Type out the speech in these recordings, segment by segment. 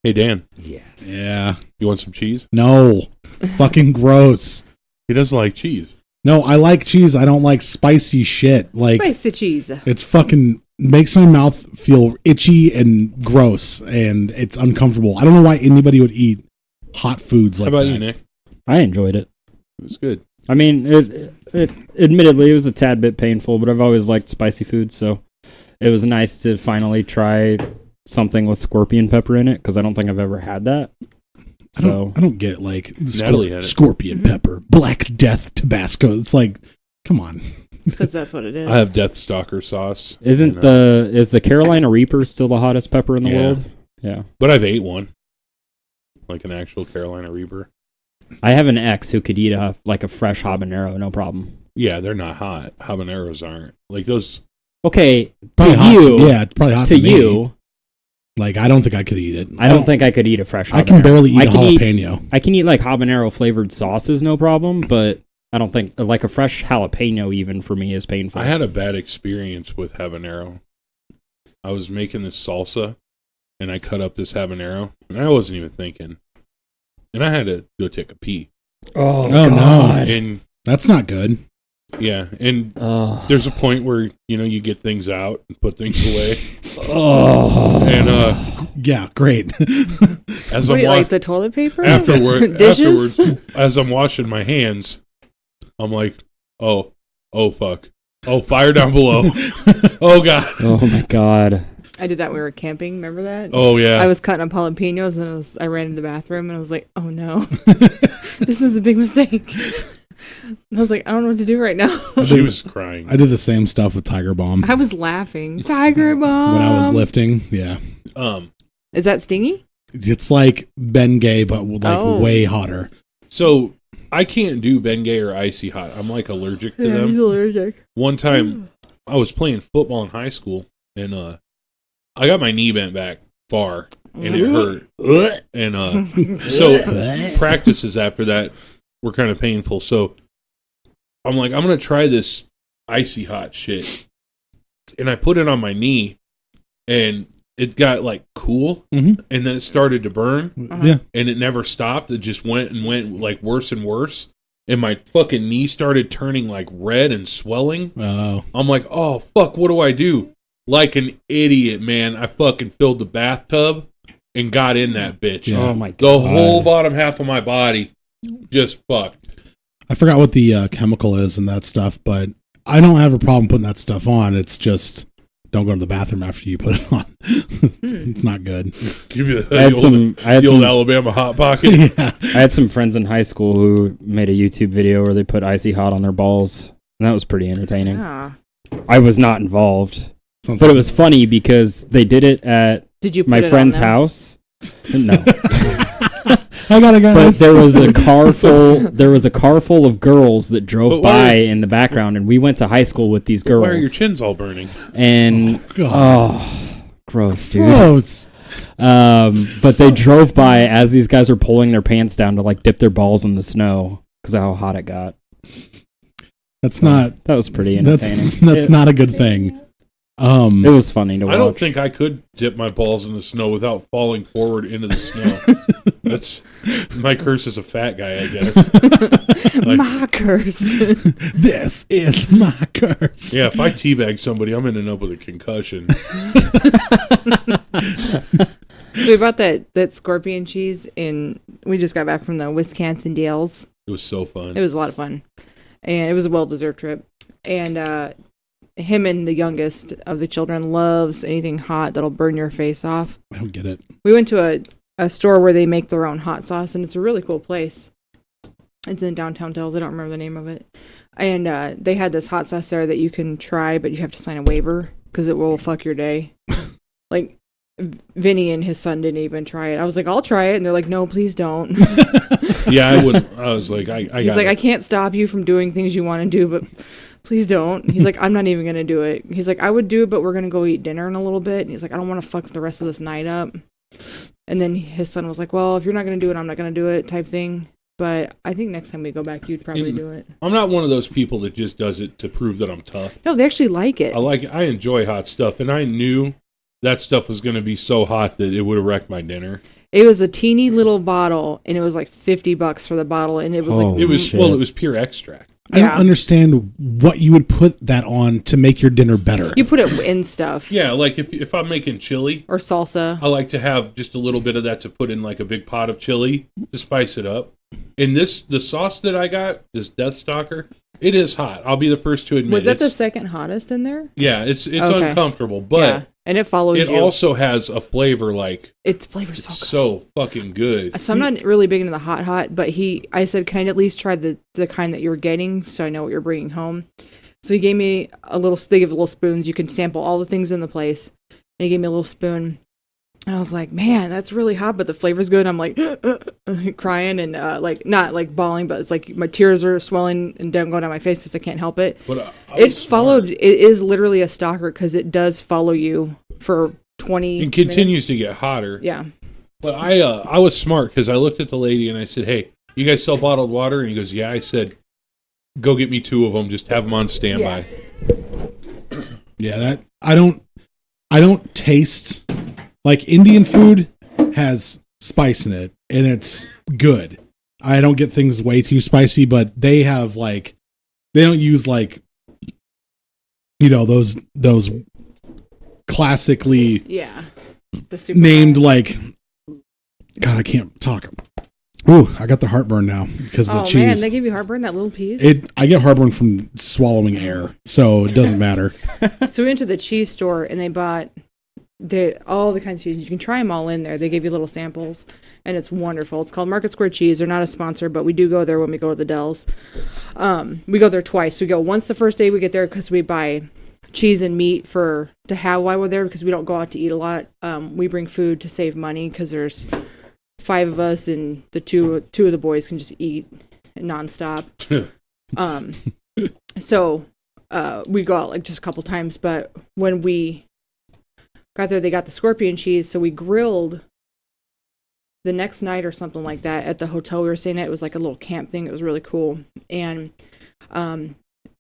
Hey, Dan. Yes. Yeah. You want some cheese? No. Fucking gross. He doesn't like cheese. No, I like cheese. I don't like spicy shit. Like Spicy cheese. It's fucking makes my mouth feel itchy and gross, and it's uncomfortable. I don't know why anybody would eat hot foods like that. How about you, Nick? I enjoyed it. It was good. I mean, it admittedly, it was a tad bit painful, but I've always liked spicy food, so it was nice to finally try something with scorpion pepper in it, because I don't think I've ever had that. So I don't get like Natalie had it. scorpion pepper, Black Death Tabasco. It's like, come on. Because that's what it is. I have Death Stalker sauce. is the Carolina Reaper still the hottest pepper in the world? Yeah. But I've ate one. Like an actual Carolina Reaper. I have an ex who could eat a fresh habanero, no problem. Yeah, they're not hot. Habaneros aren't. Like those. Okay, Probably to hot you. yeah, it's probably hot to to me. you. Like, I don't think I could eat it. I don't think I could eat a fresh habanero. I can barely eat a jalapeno. I can eat like habanero flavored sauces, no problem, but I don't think like a fresh jalapeno even for me is painful. I had a bad experience with habanero. I was making this salsa, and I cut up this habanero, and I wasn't even thinking. And I had to go take a pee. Oh no. And That's not good. yeah, and there's a point where, you get things out and put things away. And Yeah, great. as What, I'm like the toilet paper? afterwards, as I'm washing my hands, I'm like, oh fuck. Oh, fire down below. Oh, God. Oh, my God. I did that when we were camping. Remember that? Oh, yeah. I was cutting up jalapenos and I ran to the bathroom and I was like, oh no, this is a big mistake. And I was like, I don't know what to do right now. She was crying. I did the same stuff with Tiger Bomb I was laughing. Tiger Bomb. when I was lifting. Yeah. Is that stingy? It's like Bengay, but like way hotter. So I can't do Bengay or Icy Hot. I'm like allergic to them. He's allergic. One time I was playing football in high school, and I got my knee bent back far, and it hurt. And so practices after that were kind of painful. So I'm like, I'm going to try this Icy Hot shit. And I put it on my knee, and it got like cool, and then it started to burn. Yeah. And it never stopped. It just went and went like worse and worse. And my fucking knee started turning like red and swelling. Oh. I'm like, oh, fuck, what do I do? Like an idiot, man. I fucking filled the bathtub and got in that bitch. Yeah. Oh, my God. The whole bottom half of my body just fucked. I forgot what the chemical is and that stuff, but I don't have a problem putting that stuff on. It's just don't go to the bathroom after you put it on. It's not good. Give you I had the old Alabama Hot Pocket. Yeah. I had some friends in high school who made a YouTube video where they put Icy Hot on their balls, and that was pretty entertaining. Yeah. I was not involved, Sounds but like it was funny because they did it at Did you put my it friend's on them? house. No. I gotta go. But there was a car full of girls that drove But why- by in the background, and we went to high school with these girls. Why are your chins all burning? And God. gross, dude. Gross. But they drove by as these guys were pulling their pants down to like dip their balls in the snow because of how hot it got. That's not. That was pretty entertaining. That's not a good thing. It was funny to watch. I don't think I could dip my balls in the snow without falling forward into the snow. That's my curse as a fat guy, I guess. My curse. This is my curse. Yeah, if I teabag somebody, I'm ending up with a concussion. So we bought that scorpion cheese we just got back from the Wisconsin Dells. It was so fun. It was a lot of fun. And it was a well-deserved trip. And him and the youngest of the children loves anything hot that'll burn your face off. I don't get it. We went to a store where they make their own hot sauce, and it's a really cool place. It's in downtown Dells. I don't remember the name of it. And they had this hot sauce there that you can try, but you have to sign a waiver because it will fuck your day. Like, Vinny and his son didn't even try it. I was like, I'll try it. And they're like, no, please don't. Yeah, I wouldn't. I was like, He's like, I can't stop you from doing things you want to do, but please don't. He's like, I'm not even going to do it. He's like, I would do it, but we're going to go eat dinner in a little bit. And he's like, I don't want to fuck the rest of this night up. And then his son was like, well, if you're not going to do it, I'm not going to do it type thing. But I think next time we go back, you'd probably do it. I'm not one of those people that just does it to prove that I'm tough. No, they actually like it. I enjoy hot stuff, and I knew that stuff was going to be so hot that it would have wrecked my dinner. It was a teeny little bottle, and it was like $50 for the bottle, and it was like It was pure extract. I don't understand what you would put that on to make your dinner better. You put it in stuff. Yeah, like if I'm making chili Or salsa. I like to have just a little bit of that to put in like a big pot of chili to spice it up. And the sauce that I got, this Death Stalker, it is hot. I'll be the first to admit. Was that the second hottest in there? Yeah, it's Okay. uncomfortable, but and it follows it you. also has a flavor like Its flavor's so good. so fucking good. So I'm not really big into the hot, but I said, can I at least try the kind that you were getting so I know what you're bringing home? So he gave me they give little spoons. You can sample all the things in the place. And he gave me a little spoon. And I was like, man, that's really hot, but the flavor's good. I'm like crying and like not like bawling, but it's like my tears are swelling and don't go down my face because I can't help it. But It is literally a stalker because it does follow you for 20 It continues minutes. to get hotter. Yeah. But I was smart because I looked at the lady and I said, hey, you guys sell bottled water? And he goes, yeah. I said, go get me 2 of them. Just have them on standby. Yeah, that I don't taste like Indian food has spice in it and it's good. I don't get things way too spicy, but they have like they don't use like those classically The super named like God, I can't talk. Ooh, I got the heartburn now because of the cheese. Oh man, they give you heartburn, that little piece? I get heartburn from swallowing air, so it doesn't matter. So we went to the cheese store and they bought all the kinds of cheese. You can try them all in there. They give you little samples, and it's wonderful. It's called Market Square Cheese. They're not a sponsor, but we do go there when we go to the Dells. We go there twice. We go once the first day we get there because we buy cheese and meat to have while we're there because we don't go out to eat a lot. We bring food to save money because there's 5 of us and the two of the boys can just eat nonstop. So we go out like just a couple times, but when we got there, they got the scorpion cheese, so we grilled the next night or something like that at the hotel we were staying at. It was like a little camp thing. It was really cool. And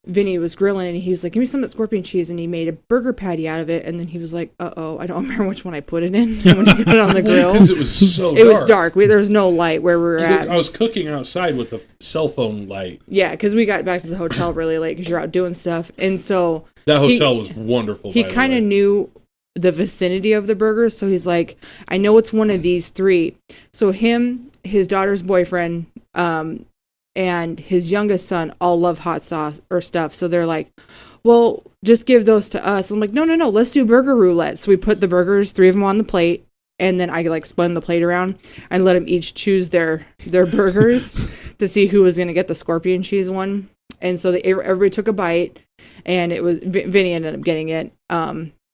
Vinny was grilling, and he was like, give me some of that scorpion cheese, and he made a burger patty out of it, and then he was like, uh-oh, I don't remember which one I put it in when he put it on the grill. Because it was so dark. It was dark. There was no light where we were at. I was cooking outside with a cell phone light. Yeah, because we got back to the hotel really late because you're out doing stuff. And so that hotel was wonderful. He kind of knew the vicinity of the burgers, so he's like, I know it's one of these 3. So him, his daughter's boyfriend, and his youngest son all love hot sauce or stuff. So they're like, well, just give those to us. I'm like, no, let's do burger roulette. So we put the burgers, 3 of them on the plate, and then I like spun the plate around and let them each choose their burgers to see who was going to get the scorpion cheese one. And so everybody took a bite, and it was Vinny ended up getting it.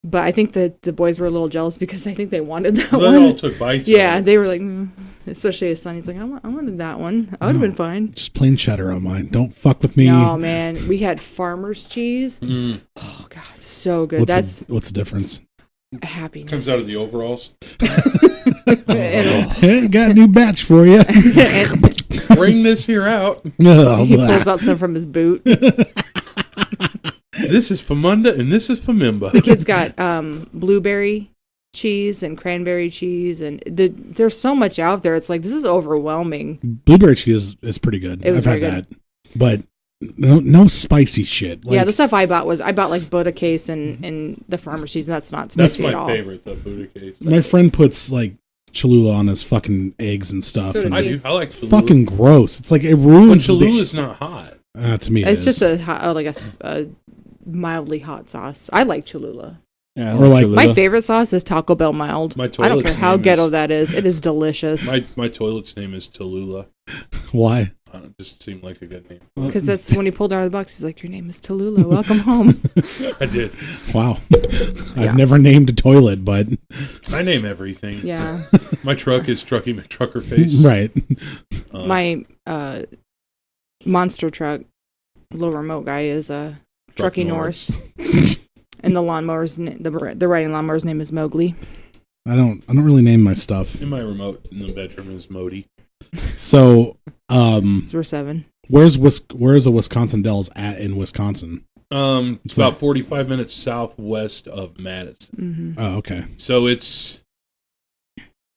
But I think that the boys were a little jealous because I think they wanted that one. They all took bites. Yeah, they were like, especially his son. He's like, I wanted that one. I would have been fine. Just plain cheddar on mine. Don't fuck with me. No, man. We had farmer's cheese. Oh, God. So good. What's the difference? Happiness. Comes out of the overalls. Hey, got a new batch for you. Bring this here out. No, he pulls out some from his boot. This is for Munda and this is for Mimba. The kids got blueberry cheese and cranberry cheese, and there's so much out there. It's like, this is overwhelming. Blueberry cheese is pretty good. I've had that. But no spicy shit. Like, yeah, the stuff I bought like Buddha case and the farmer's cheese, and that's not spicy at all. That's my favorite, the Buddha case. My friend puts like Cholula on his fucking eggs and stuff. So and I do. I like Cholula. Fucking gross. It's like it ruins. But Cholula is not hot. To me, it's just a mildly hot sauce. I like Cholula. Yeah, or like my favorite sauce is Taco Bell mild. I don't care how ghetto that is. It is delicious. My toilet's name is Tallulah. Why? It just seemed like a good name. Because that's when he pulled out of the box. He's like, "Your name is Tallulah. Welcome home." I did. Wow. I've never named a toilet, but I name everything. Yeah. My truck is Trucky McTruckerface. Right. My monster truck, little remote guy, is Trucky Norris. And the lawnmower's the riding lawnmower's name is Mowgli. I don't really name my stuff. And my remote in the bedroom is Modi. So we're 7. Where's a Wisconsin Dells at in Wisconsin? It's about 45 minutes southwest of Madison. Mm-hmm. Oh, okay. So it's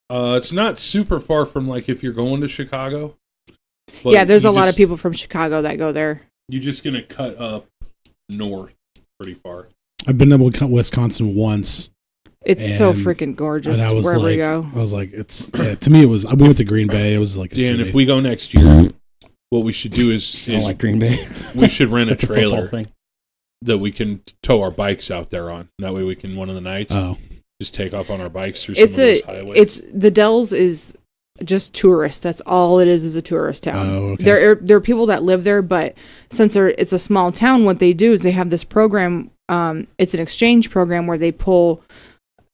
It's not super far from like if you're going to Chicago. But Yeah, there's a lot of people from Chicago that go there. You're just gonna cut up north pretty far. I've been to Wisconsin once. It's so And- freaking gorgeous And I was wherever like, you go. I was like, it's to me. It was. We went to Green Bay. It was like a Dan, city. if we go next year, what we should do is I don't like Green Bay. we should rent a That's a football trailer thing. that we can tow our bikes out there on. That way we can one of the nights Oh, just take off on our bikes through some It's of those highways. it's the Dells is just tourists. That's all it is a tourist town. Oh, okay. There are people that live there, but since it's a small town, what they do is they have this program. It's an exchange program where they pull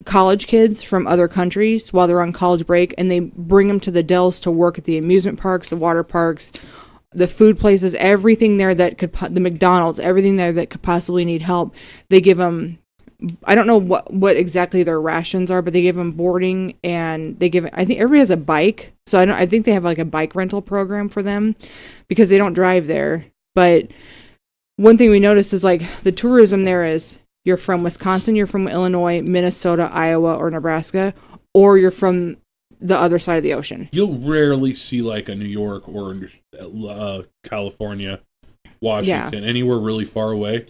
college kids from other countries while they're on college break, and they bring them to the Dells to work at the amusement parks, the water parks, the food places, everything there that could, the McDonald's, everything there that could possibly need help. They give them, I don't know what exactly their rations are, but they give them boarding, and they give, I think everybody has a bike. So I think they have like a bike rental program for them because they don't drive there. But one thing we noticed is like the tourism there is you're from Wisconsin, you're from Illinois, Minnesota, Iowa, or Nebraska, or you're from the other side of the ocean. You'll rarely see like a New York or California, Washington, anywhere really far away.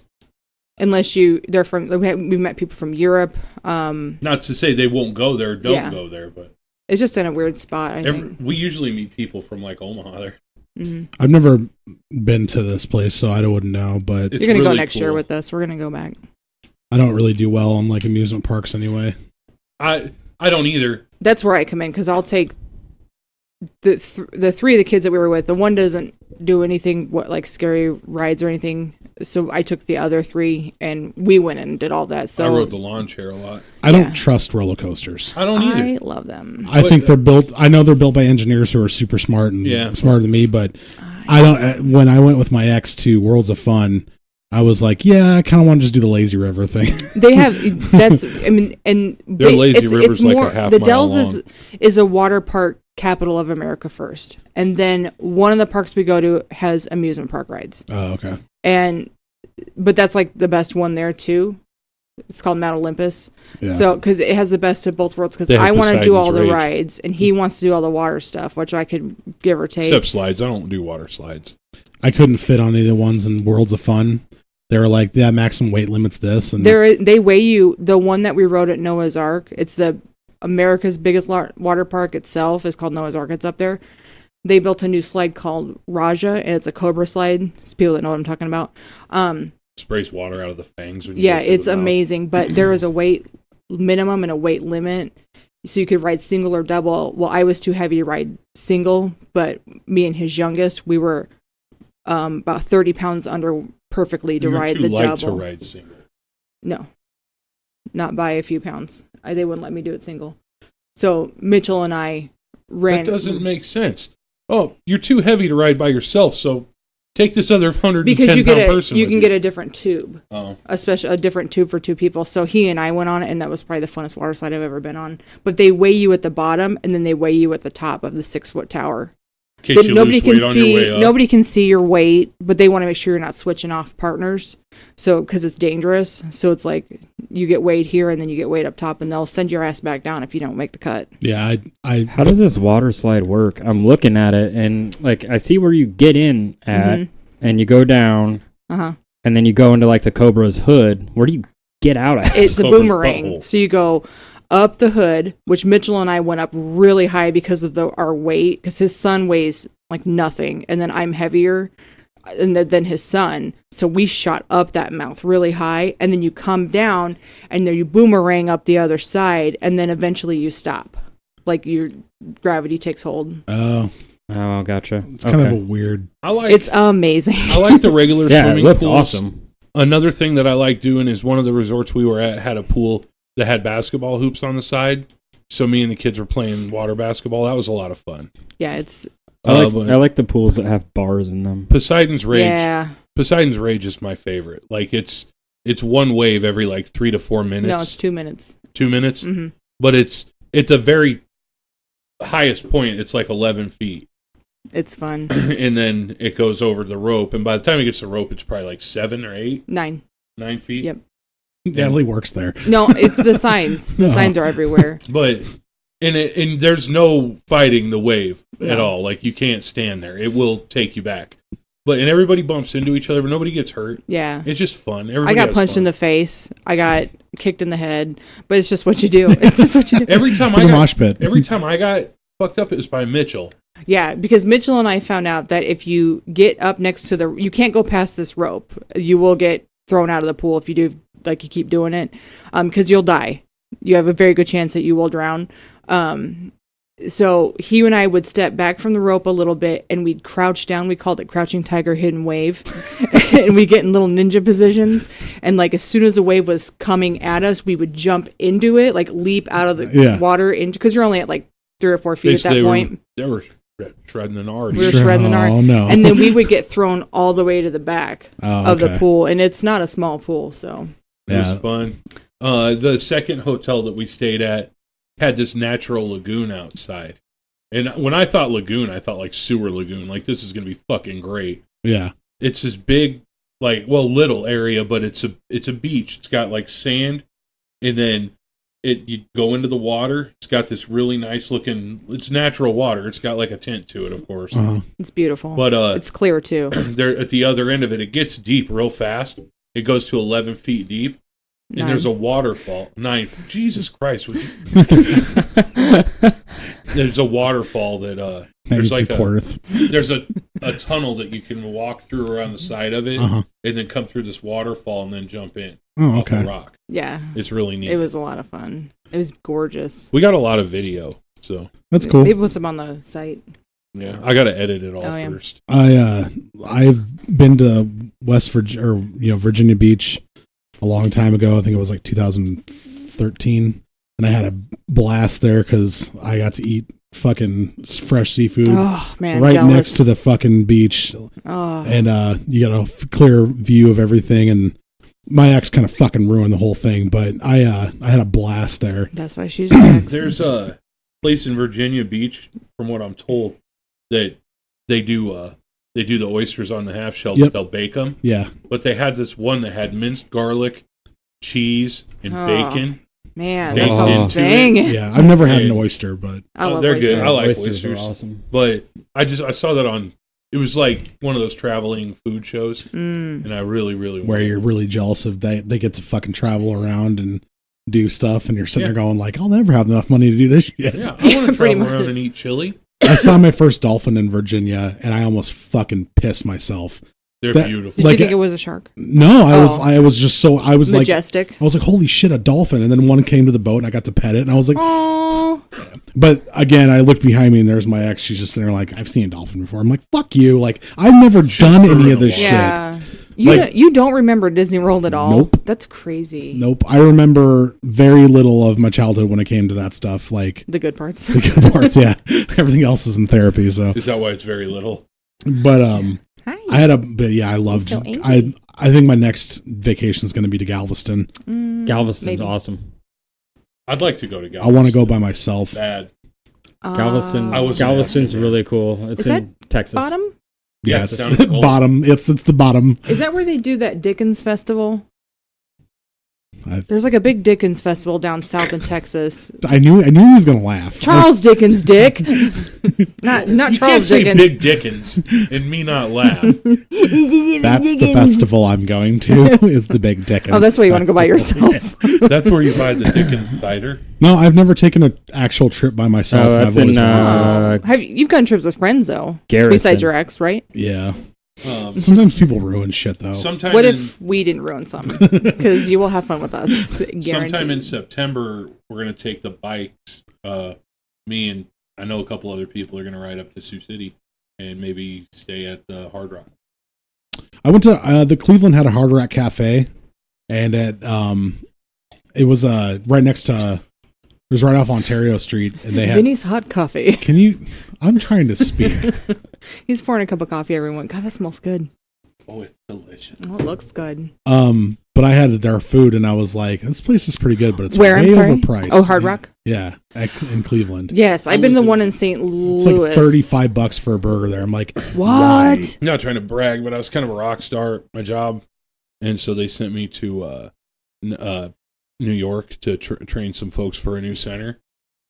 Unless they're from, we've met people from Europe. Not to say they won't go there, don't go there, but It's just in a weird spot, I think. we usually meet people from like Omaha there. Mm-hmm. I've never been to this place, so I wouldn't know. But It's You're going to go really next year cool. with us. We're going to go back. I don't really do well on like amusement parks anyway. I don't either. That's where I come in because I'll take the three of the kids that we were with. The one doesn't do anything like scary rides or anything. So I took the other three and we went and did all that. So I rode the lawn chair a lot. I don't trust roller coasters. I don't either. I love them. I think they're built. I know they're built by engineers who are super smart and smarter than me. But I don't. When I went with my ex to Worlds of Fun, I was like, yeah, I kind of want to just do the lazy river thing. They have that's. I mean, and Their lazy river's like a half the mile Dells long. is a water park capital of America first, and then one of the parks we go to has amusement park rides. Oh, okay. But that's like the best one there too. It's called Mount Olympus. Yeah. So because it has the best of both worlds. Because They have I want to do Poseidon's all the Rage. rides, and he wants to do all the water stuff, which I could give or take. Except slides. I don't do water slides. I couldn't fit on any of the ones in Worlds of Fun. They were like, yeah, maximum weight limits this, and They weigh you. The one that we rode at Noah's Ark, it's the America's biggest water park itself. It's called Noah's Ark. It's up there. They built a new slide called Raja, and it's a Cobra slide. It's people that know what I'm talking about. Sprays water out of the fangs. When you Yeah, go through it's the mouth. amazing. But there is a weight minimum and a weight limit. So you could ride single or double. Well, I was too heavy to ride single, but me and his youngest, we were about 30 pounds under perfectly to You're ride too the light double. to ride single. No, not by a few pounds. They wouldn't let me do it single. So Mitchell and I ran. That doesn't make sense. Oh, you're too heavy to ride by yourself, so take this other 110 because you pound get person. you with can get a different tube, Oh, a different tube for two people. So he and I went on it, and that was probably the funnest water slide I've ever been on. But they weigh you at the bottom, and then they weigh you at the top of the 6-foot tower. in case you lose weight on your way up. Nobody can see your weight, but they want to make sure you're not switching off partners. So because it's dangerous, so it's like you get weighed here and then you get weighed up top, and they'll send your ass back down if you don't make the cut. yeah, I How does this water slide work? I'm looking at it, and like I see where you get in at, and you go down, Uh-huh. and then you go into like the Cobra's hood. Where do you get out at? It's a Cobra's boomerang. butthole. So you go up the hood, which Mitchell and I went up really high because of our weight, because his son weighs like nothing, and then I'm heavier than his son. So we shot up that mouth really high, and then you come down, and then you boomerang up the other side, and then eventually you stop. Like your gravity takes hold. oh, Oh, gotcha. it's kind of a weird. It's amazing. I like the regular Yeah, it swimming looks pools. awesome. Another thing that I like doing is one of the resorts we were at had a pool that had basketball hoops on the side. So me and the kids were playing water basketball. That was a lot of fun. Yeah, it's I but like the pools that have bars in them. Poseidon's Rage. yeah. Poseidon's Rage is my favorite. Like it's one wave every like 3 to 4 minutes. No, it's 2 minutes. 2 minutes. Mm-hmm. But it's the very highest point. It's like 11 feet. It's fun. And then it goes over the rope. And by the time it gets to the rope, it's probably like 7 or 8, 9. 9 feet. Yep. Natalie works there. No, it's the signs. The No. signs are everywhere. But And there's no fighting the wave at No. all. Like, you can't stand there. It will take you back. And everybody bumps into each other, but nobody gets hurt. Yeah. It's just fun. I Everybody got has punched fun. in the face. I got kicked in the head. But it's just what you do. It's just what you do. Every time It's like a mosh pit. every time I got fucked up, it was by Mitchell. Yeah, because Mitchell and I found out that if you get up next to you can't go past this rope. You will get thrown out of the pool if you do, like, you keep doing it, because you'll die. You have a very good chance that you will drown. So he and I would step back from the rope a little bit, and we'd crouch down. We called it crouching tiger, hidden wave, and we get in little ninja positions. And like as soon as the wave was coming at us, we would jump into it, like leap out of the water into, because you're only at like 3 or 4 feet at that point. They were shredding the nard. We were shredding the nard. Oh, no. And then we would get thrown all the way to the back of the okay. pool. And it's not a small pool, so. It was fun. The second hotel that we stayed at had this natural lagoon outside. And when I thought lagoon, I thought like sewer lagoon. Like, this is going to be fucking great. Yeah. It's this big, little area, but it's a beach. It's got like sand, and then you go into the water. It's got this really nice looking. It's natural water. It's got like a tint to it, of course. It's beautiful. But it's clear too. There at the other end of it gets deep real fast. It goes to 11 feet deep. And there's a waterfall. 9. Jesus Christ. There's a waterfall that there's like there's a tunnel that you can walk through around the side of it and then come through this waterfall and then jump in off the rock. Yeah. It's really neat. It was a lot of fun. It was gorgeous. We got a lot of video, so that's cool. Maybe put some on the site. Yeah, I got to edit it all first. I've been to West Virginia, or Virginia Beach a long time ago. I think it was like 2013, and I had a blast there because I got to eat fucking fresh seafood right jealous. next to the fucking beach, and you got a clear view of everything. And my ex kind of fucking ruined the whole thing, but I had a blast there. That's why she's your ex. There's a place in Virginia Beach, from what I'm told, that they do the oysters on the half shell, but they'll bake them. Yeah. But they had this one that had minced garlic, cheese, and bacon. Man, Baked that sounds into banging. Yeah, I've never had an oyster, but I love they're oysters. good. I like Oysters are oysters. awesome. But I saw that on. It was like one of those traveling food shows, and I really, really where you're really jealous of they get to fucking travel around and do stuff, and you're sitting there going like, I'll never have enough money to do this shit. Yeah, I want to Pretty travel around much. and eat chili. I saw my first dolphin in Virginia, and I almost fucking pissed myself. They're That- beautiful. Did you think it was a shark? No, I was just so I was Majestic. I was like, holy shit, a dolphin! And then one came to the boat, and I got to pet it, and I was like, Oh, but again, I looked behind me, and there's my ex. She's just sitting there like, I've seen a dolphin before. I'm like, fuck you! Like, I've never done any of this shit. yeah. Like- You don't remember Disney World at all? Nope. That's crazy. Nope. I remember very little of my childhood when it came to that stuff. Like The good parts. the good parts, yeah. Everything else is in therapy. So, Is that why it's very little? but Hi. I loved. So angry. I think my next vacation is going to be to Galveston. Galveston's maybe. awesome. I'd like to go to Galveston. I want to go by myself. Bad. Galveston. I wasn't Galveston's actually there. really cool. It's Is in Texas. Bottom? Yeah, it's it's down at Gold. bottom. It's the bottom. Is that where they do that Dickens festival? I- There's like a big Dickens festival down south in Texas. I knew he was going to laugh. Charles Dickens, Dick. not You can't Charles say Dickens. Big Dickens and me not laugh. That's the festival I'm going to. Is the Big Dickens. Oh, that's where you want to go by Festival. yourself. That's where you buy the Dickens cider. No, I've never taken an actual trip by myself. Oh, and that's I've always in, wanted to. You've gone trips with friends though, Garrison. besides your ex, right? Yeah. Um, Sometimes people ruin shit though. sometime What in, if we didn't ruin something? Because you will have fun with us. sometime in Guaranteed. September we're gonna take the bikes. Me and I know a couple other people are gonna ride up to Sioux City and maybe stay at the Hard Rock. I went to the Cleveland had a Hard Rock Cafe, and it was right next to. It was right off Ontario Street, and they had. Vinny's hot coffee. Can you? I'm trying to speak. He's pouring a cup of coffee. Everyone, God, that smells good. Oh, it's delicious. Oh, it looks good. But I had their food, and I was like, "This place is pretty good, but it's Where? I'm way sorry. overpriced." Oh, Hard Rock. Yeah, in Cleveland. Yes, I've been to the one in St. It's Louis. like $35 for a burger there. I'm like, What? why? I'm not trying to brag, but I was kind of a rock star at my job, and so they sent me to New York to train some folks for a new center.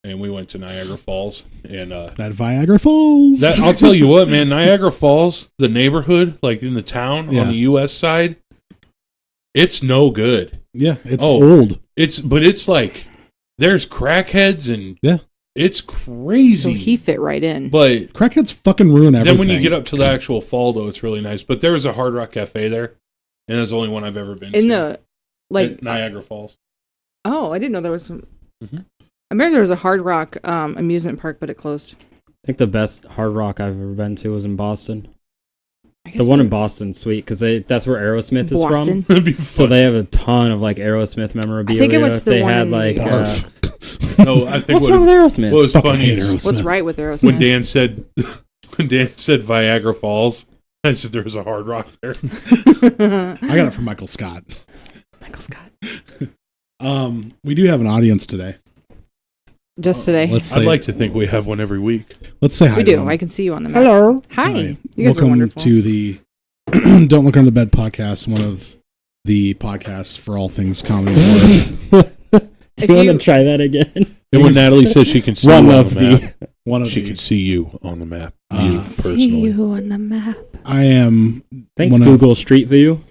and we went to Niagara Falls. And that Viagra Falls. I'll tell you what, man, Niagara Falls, the neighborhood, like in the town on the U.S. side, it's no good. Yeah, it's old. But it's like there's crackheads and it's crazy. So he fit right in. But crackheads fucking ruin everything. Then when you get up to the actual fall, though, it's really nice. But there was a Hard Rock Cafe there, and that's the only one I've ever been to. At Niagara Falls. Oh, I didn't know there was some. Mm-hmm. I remember there was a Hard Rock amusement park, but it closed. I think the best Hard Rock I've ever been to was in Boston. The one in Boston's sweet because that's where Aerosmith is from. So they have a ton of like Aerosmith memorabilia. I think I went to the one had in like. No, I think what's wrong with Aerosmith? What was funny is what's right with Aerosmith? When Dan said Viagra Falls, I said there was a Hard Rock there. I got it from Michael Scott. Michael Scott. We do have an audience today. Just today. I'd like to think we have one every week. Let's say hi. We to do. them. I can see you on the map. Hello. Hi. You guys are Welcome wonderful. to the Don't Look Under the Bed podcast, one of the podcasts for all things comedy. Do you want to try that again? And when Natalie says she can see you on the map, she can see you on the map. You personally. See you on the map. I am. Thanks, Google Street View.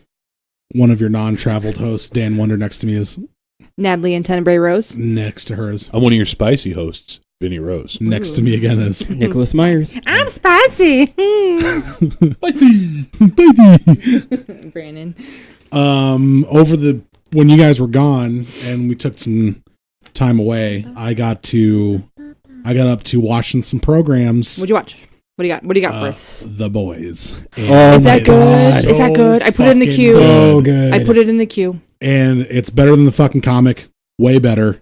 One of your non-traveled hosts, Dan Wonder. Next to me is Natalie and Tenebrae Rose. Next to her is I'm one of your spicy hosts, Vinny Rose. Next to me again is Nicholas Myers. I'm spicy. Brandon. When you guys were gone and we took some time away, I got up to watching some programs. What'd you watch? What do you got for us? The Boys. Is that good? Is that good? I put it in the queue. So good. I put it in the queue. And it's better than the fucking comic. Way better.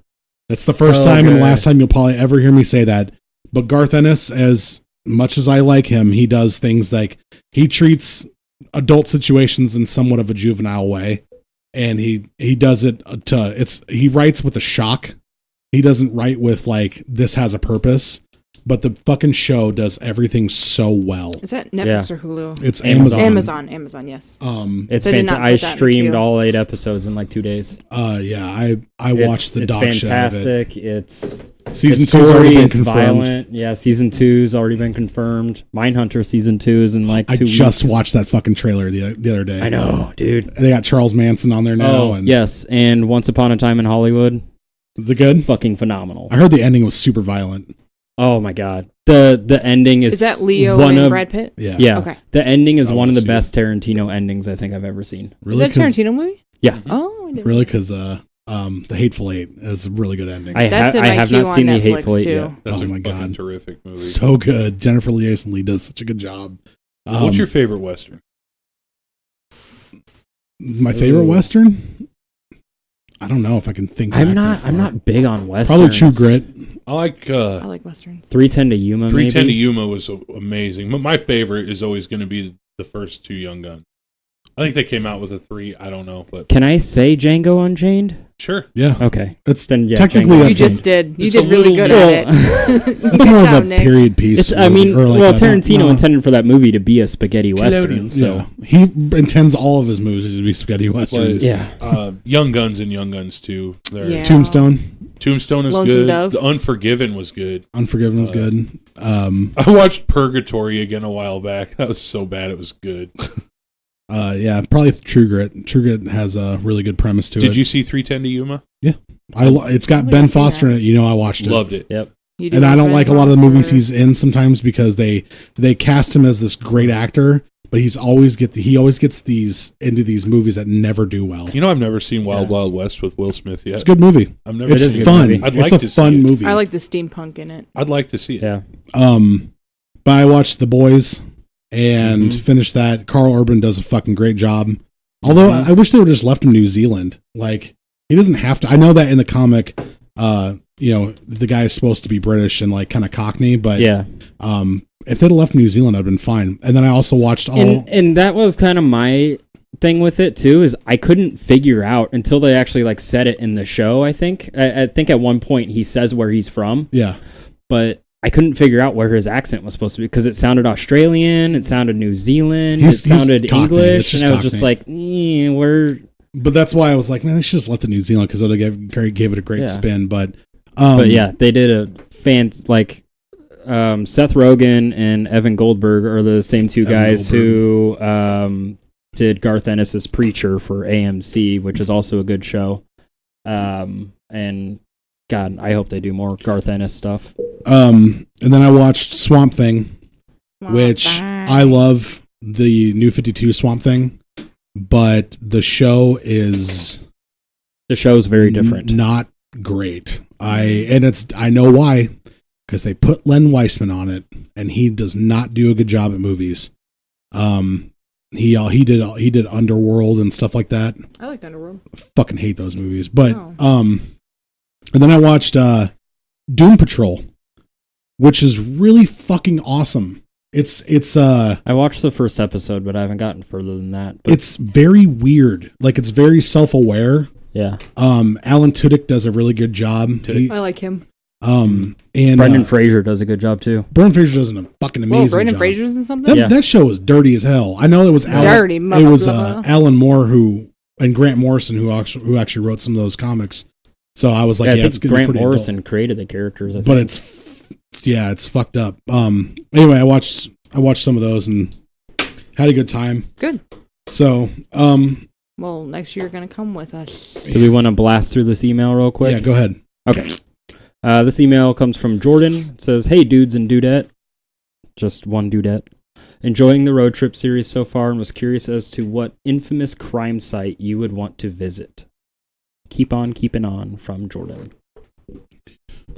That's the first So time and good. last time you'll probably ever hear me say that. But Garth Ennis, as much as I like him, he does things like he treats adult situations in somewhat of a juvenile way. And he does it he writes with a shock. He doesn't write with like, this has a purpose. But the fucking show does everything so well. Is that Netflix or Hulu? It's Amazon. Amazon, yes. It's fantastic. I streamed all 8 episodes in like 2 days. I watched the doc show. It's fantastic. It's season 2's already been confirmed. Violent. Yeah, season 2's already been confirmed. Mindhunter season 2 is in like 2 weeks. I just watched that fucking trailer the other day. I know, dude. They got Charles Manson on there now. Yes, and Once Upon a Time in Hollywood. Is it good? Fucking phenomenal. I heard the ending was super violent. Oh my god. The ending is that Leo and Brad Pitt? Yeah. Okay. The ending is one of the best Tarantino endings I think I've ever seen. Really? Is that a Tarantino movie? Yeah. Oh, really? Because The Hateful Eight is a really good ending. I have not seen The Hateful Eight yet. That's my god, terrific movie. So good. Jennifer Jason Leigh does such a good job. What's your favorite Western? My favorite Western? I don't know if I can think. I'm not big on Westerns. Probably True Grit. I like Westerns. 310 to Yuma. 310 to Yuma was amazing. But my favorite is always going to be the first 2 Young Guns. I think they came out with a 3. I don't know, but can I say Django Unchained? Sure. Yeah. Okay. Technically you just did. You did really good at it. That's more of a period piece. Tarantino intended for that movie to be a spaghetti western. So he intends all of his movies to be spaghetti westerns. Young Guns and Young Guns 2. Tombstone is Lonesome good. Dove. The Unforgiven was good. Unforgiven was good. I watched Purgatory again a while back. That was so bad it was good. Probably True Grit. True Grit has a really good premise to it. Did you see 310 to Yuma? Yeah. It's got Ben Foster in it. You know I watched it. Loved it. Yep. And I don't like a lot of the movies he's in sometimes because they cast him as this great actor, but he always gets into these movies that never do well. You know, I've never seen Wild Wild West with Will Smith yet. It's a good movie. It's fun. It's a fun movie. I like the steampunk in it. I'd like to see it. Yeah. But I watched The Boys and finished that. Carl Urban does a fucking great job. Although I wish they would just left him New Zealand. Like, he doesn't have to. I know that in the comic, the guy is supposed to be British and like kind of Cockney, but if they'd have left New Zealand, I'd been fine. And then I also watched and that was kind of my thing with it too, is I couldn't figure out until they actually like said it in the show. I think at one point he says where he's from. Yeah, but I couldn't figure out where his accent was supposed to be because it sounded Australian, it sounded New Zealand, it sounded English, and I was just like, where. But that's why I was like, man, they should just left it New Zealand because it gave it a great spin. But But yeah, they did a Seth Rogen and Evan Goldberg are the same two guys who did Garth Ennis's Preacher for AMC, which is also a good show. And God, I hope they do more Garth Ennis stuff. And then I watched Swamp Thing, which I love the New 52 Swamp Thing, but the show is very different. Not great. I know why, because they put Len Weissman on it, and he does not do a good job at movies. He did Underworld and stuff like that. I liked Underworld. I fucking hate those movies. But and then I watched Doom Patrol, which is really fucking awesome. It's I watched the first episode, but I haven't gotten further than that. But it's very weird. Like, it's very self-aware. Yeah. Alan Tudyk does a really good job. I like him. And Brendan Fraser does a good job too. Brendan Fraser does a fucking amazing Brendan job. Fraser's in something? That show was dirty as hell. I know it was Alan Moore and Grant Morrison who actually wrote some of those comics. So I was like, I it's think getting Grant pretty Morrison adult. created the characters. I think. But it's fucked up. Anyway, I watched some of those and had a good time. Good. So, well, next year you're gonna come with us. Do we want to blast through this email real quick? Yeah, go ahead. Okay. This email comes from Jordan. It says, "Hey dudes and dudette," just one dudette. "Enjoying the road trip series so far, and was curious as to what infamous crime site you would want to visit. Keep on keeping on," from Jordan.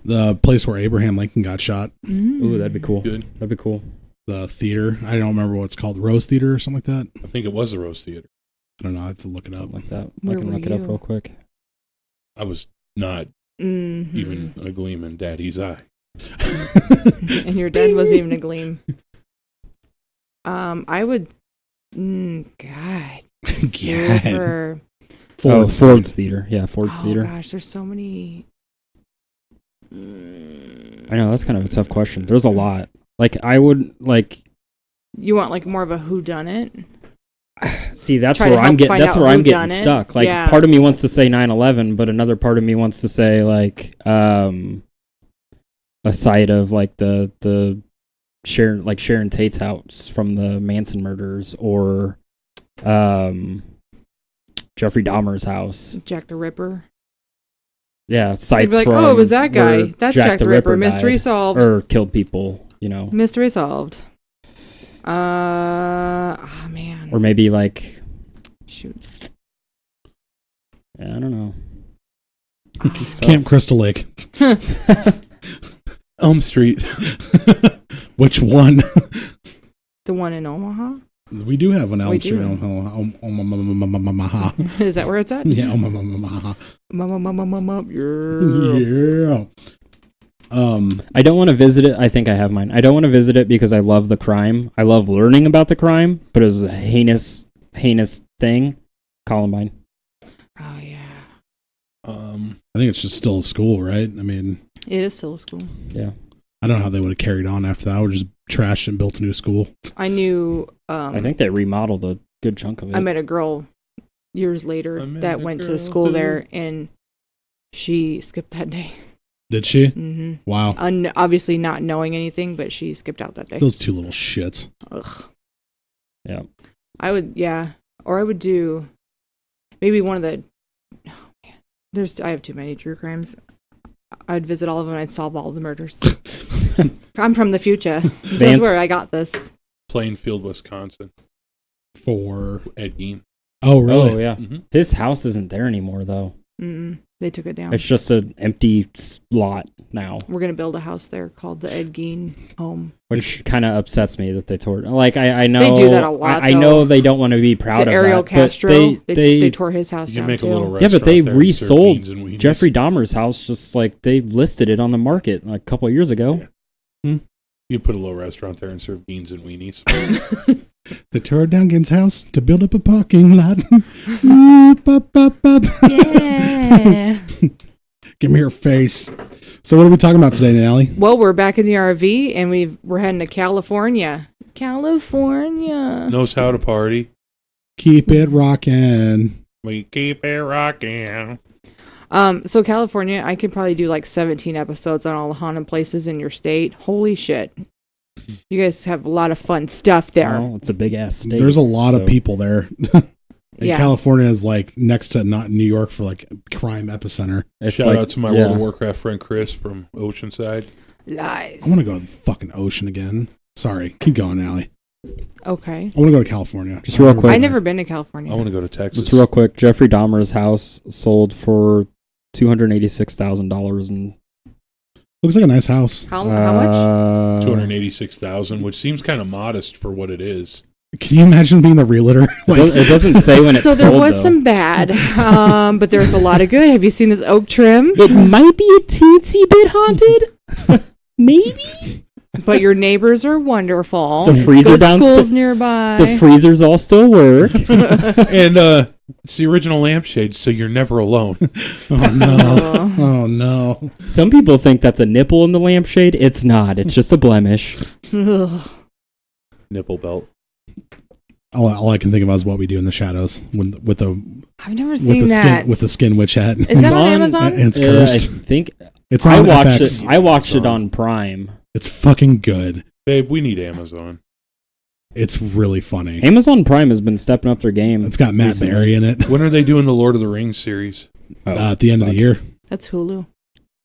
The place where Abraham Lincoln got shot. Ooh, that'd be cool. Good. That'd be cool. The theater. I don't remember what it's called. Rose Theater or something like that. I think it was the Rose Theater. I don't know. I have to look it up. Something like that. Where I can were look it up you? real quick. I was not even a gleam in Daddy's eye. And your dad wasn't even a gleam. I would. God. Super. Ford's Theater. Yeah, Ford's Theater. Oh gosh, there's so many. I know, that's kind of a tough question. There's a lot. Like, I would, like... You want, like, more of a whoddunit? See, that's Try where to I'm help find getting. That's out where I'm who getting done it. stuck. Like, Yeah. part of me wants to say 9/11, but another part of me wants to say like a site of like the Sharon Tate's house from the Manson murders, or Jeffrey Dahmer's house. Jack the Ripper. Yeah, So you'd sites be like, from oh, it was that guy. where That's Jack the Ripper. Mystery died solved. or killed people. You know, Mystery solved. Man. or maybe like, Shoot. I don't know. Camp Crystal Lake. Elm Street. Which one? The one in Omaha? We do have an Elm We Street. do. Omaha. Is that where it's at? Yeah, Omaha. Yeah. Yeah. I don't want to visit it. I think I have mine. I don't want to visit it because I love the crime. I love learning about the crime, but it was a heinous thing. Columbine. Oh, yeah. I think it's just still a school, right? I mean, It is still a school. Yeah. I don't know how they would have carried on after that. I would just trashed and built a new school. I knew. I think they remodeled a good chunk of it. I met a girl years later that went to school there, and she skipped that day. Did she? Mm-hmm. Wow. Obviously not knowing anything, but she skipped out that day. Those two little shits. Ugh. Yeah. I would, yeah. Or I would do maybe one of the. Oh, man. I have too many true crimes. I'd visit all of them and I'd solve all the murders. I'm from the future. That's where I got this. Plainfield, Wisconsin. For Ed Gein. Oh, really? Oh, yeah. Mm-hmm. His house isn't there anymore, though. Mm-mm. They took it down. It's just an empty lot now, We're gonna build a house there called the Ed Gein home. which kind of upsets me that they tore it. Like, I know They do that a lot, I though. know they don't want to be proud Is it of Ariel that, Castro? but They tore his house You can down make a too. little Yeah, but restaurant they there and serve resold beans and weenies. Jeffrey Dahmer's house. Just like they listed it on the market like a couple of years ago. Yeah. You put a little restaurant there and serve beans and weenies. They tore down Gen's house to build up a parking lot. Boop, bop, bop, bop. Yeah. Give me your face. So what are we talking about today, Nally? Well, we're back in the RV and we're heading to California. California. Knows how to party. Keep it rocking. We keep it rocking. So California, I could probably do like 17 episodes on all the haunted places in your state. Holy shit. You guys have a lot of fun stuff there. Well, it's a big ass state. There's a lot of people there. And Yeah. California is like next to not New York for like crime epicenter. It's Shout like- out to my yeah. World of Warcraft friend Chris from Oceanside. Lies. I want to go to the fucking ocean again. Sorry, keep going, Allie. Okay. I want to go to California. Just real quick. I've never been to California. I want to go to Texas. Just real quick, Jeffrey Dahmer's house sold for $286,000 and Looks like a nice house. How much? 286,000, which seems kind of modest for what it is. Can you imagine being the realtor? It doesn't say when it's So there sold, was though. some bad, but there's a lot of good. Have you seen this oak trim? It might be a teensy bit haunted. Maybe. But your neighbors are wonderful. The freezer Good downstairs- schools nearby. The freezers all still work. And it's the original lampshade, so you're never alone. Oh no! Oh no! Some people think that's a nipple in the lampshade. It's not. It's just a blemish. Ugh. Nipple belt. All I can think about is What We Do in the Shadows with the I've never seen that. skin with the skin witch hat. Is that It's on on- Amazon? And it's I cursed. think It's I on watched FX. it. I watched it on Prime. It's fucking good. Babe, we need Amazon. It's really funny. Amazon Prime has been stepping up their game. It's got Matt recently. Berry in it. When are they doing the Lord of the Rings series? Oh, At the end of the year. That's Hulu.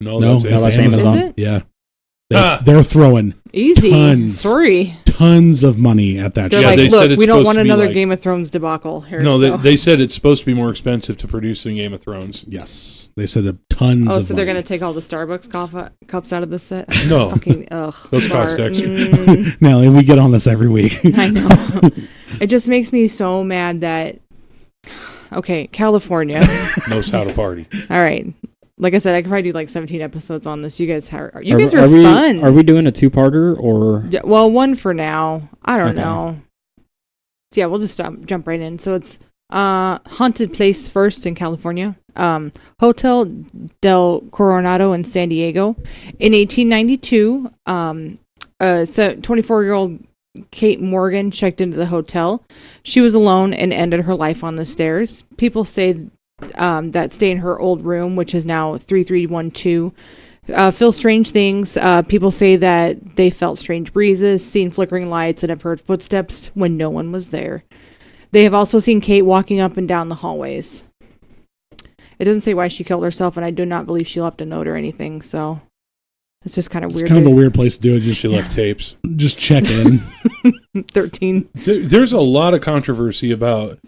No, No, that's it's that's Amazon. Amazon. Is it? Yeah. Ah. They're throwing Easy. Tons. Sorry. tons of money at that They're show. Yeah, they like, said look, it's we don't supposed want to be another like- Game of Thrones debacle here. No, so. they said it's supposed to be more expensive to produce than Game of Thrones. Yes. They said that tons Oh, of so they're money. going to take all the Starbucks cups out of the set? No. Fucking, ugh. Those cost Bart. extra. Nelly, we get on this every week. I know. It just makes me so mad that... Okay, California. Knows how to party. All right. Like I said, I could probably do like 17 episodes on this. You guys are Are fun. Are we doing a two-parter or? Well, one for now. I don't Okay. know. So yeah, we'll just jump right in. So it's haunted place first in California. Hotel del Coronado in San Diego. In 1892, 24-year-old Kate Morgan checked into the hotel. She was alone and ended her life on the stairs. People say that stay in her old room, which is now 3312. Feel strange things. People say that they felt strange breezes, seen flickering lights, and have heard footsteps when no one was there. They have also seen Kate walking up and down the hallways. It doesn't say why she killed herself, and I do not believe she left a note or anything, so it's just kind of It's weird. kind of a weird place to do it. She left tapes. Just check in. 13. There's a lot of controversy about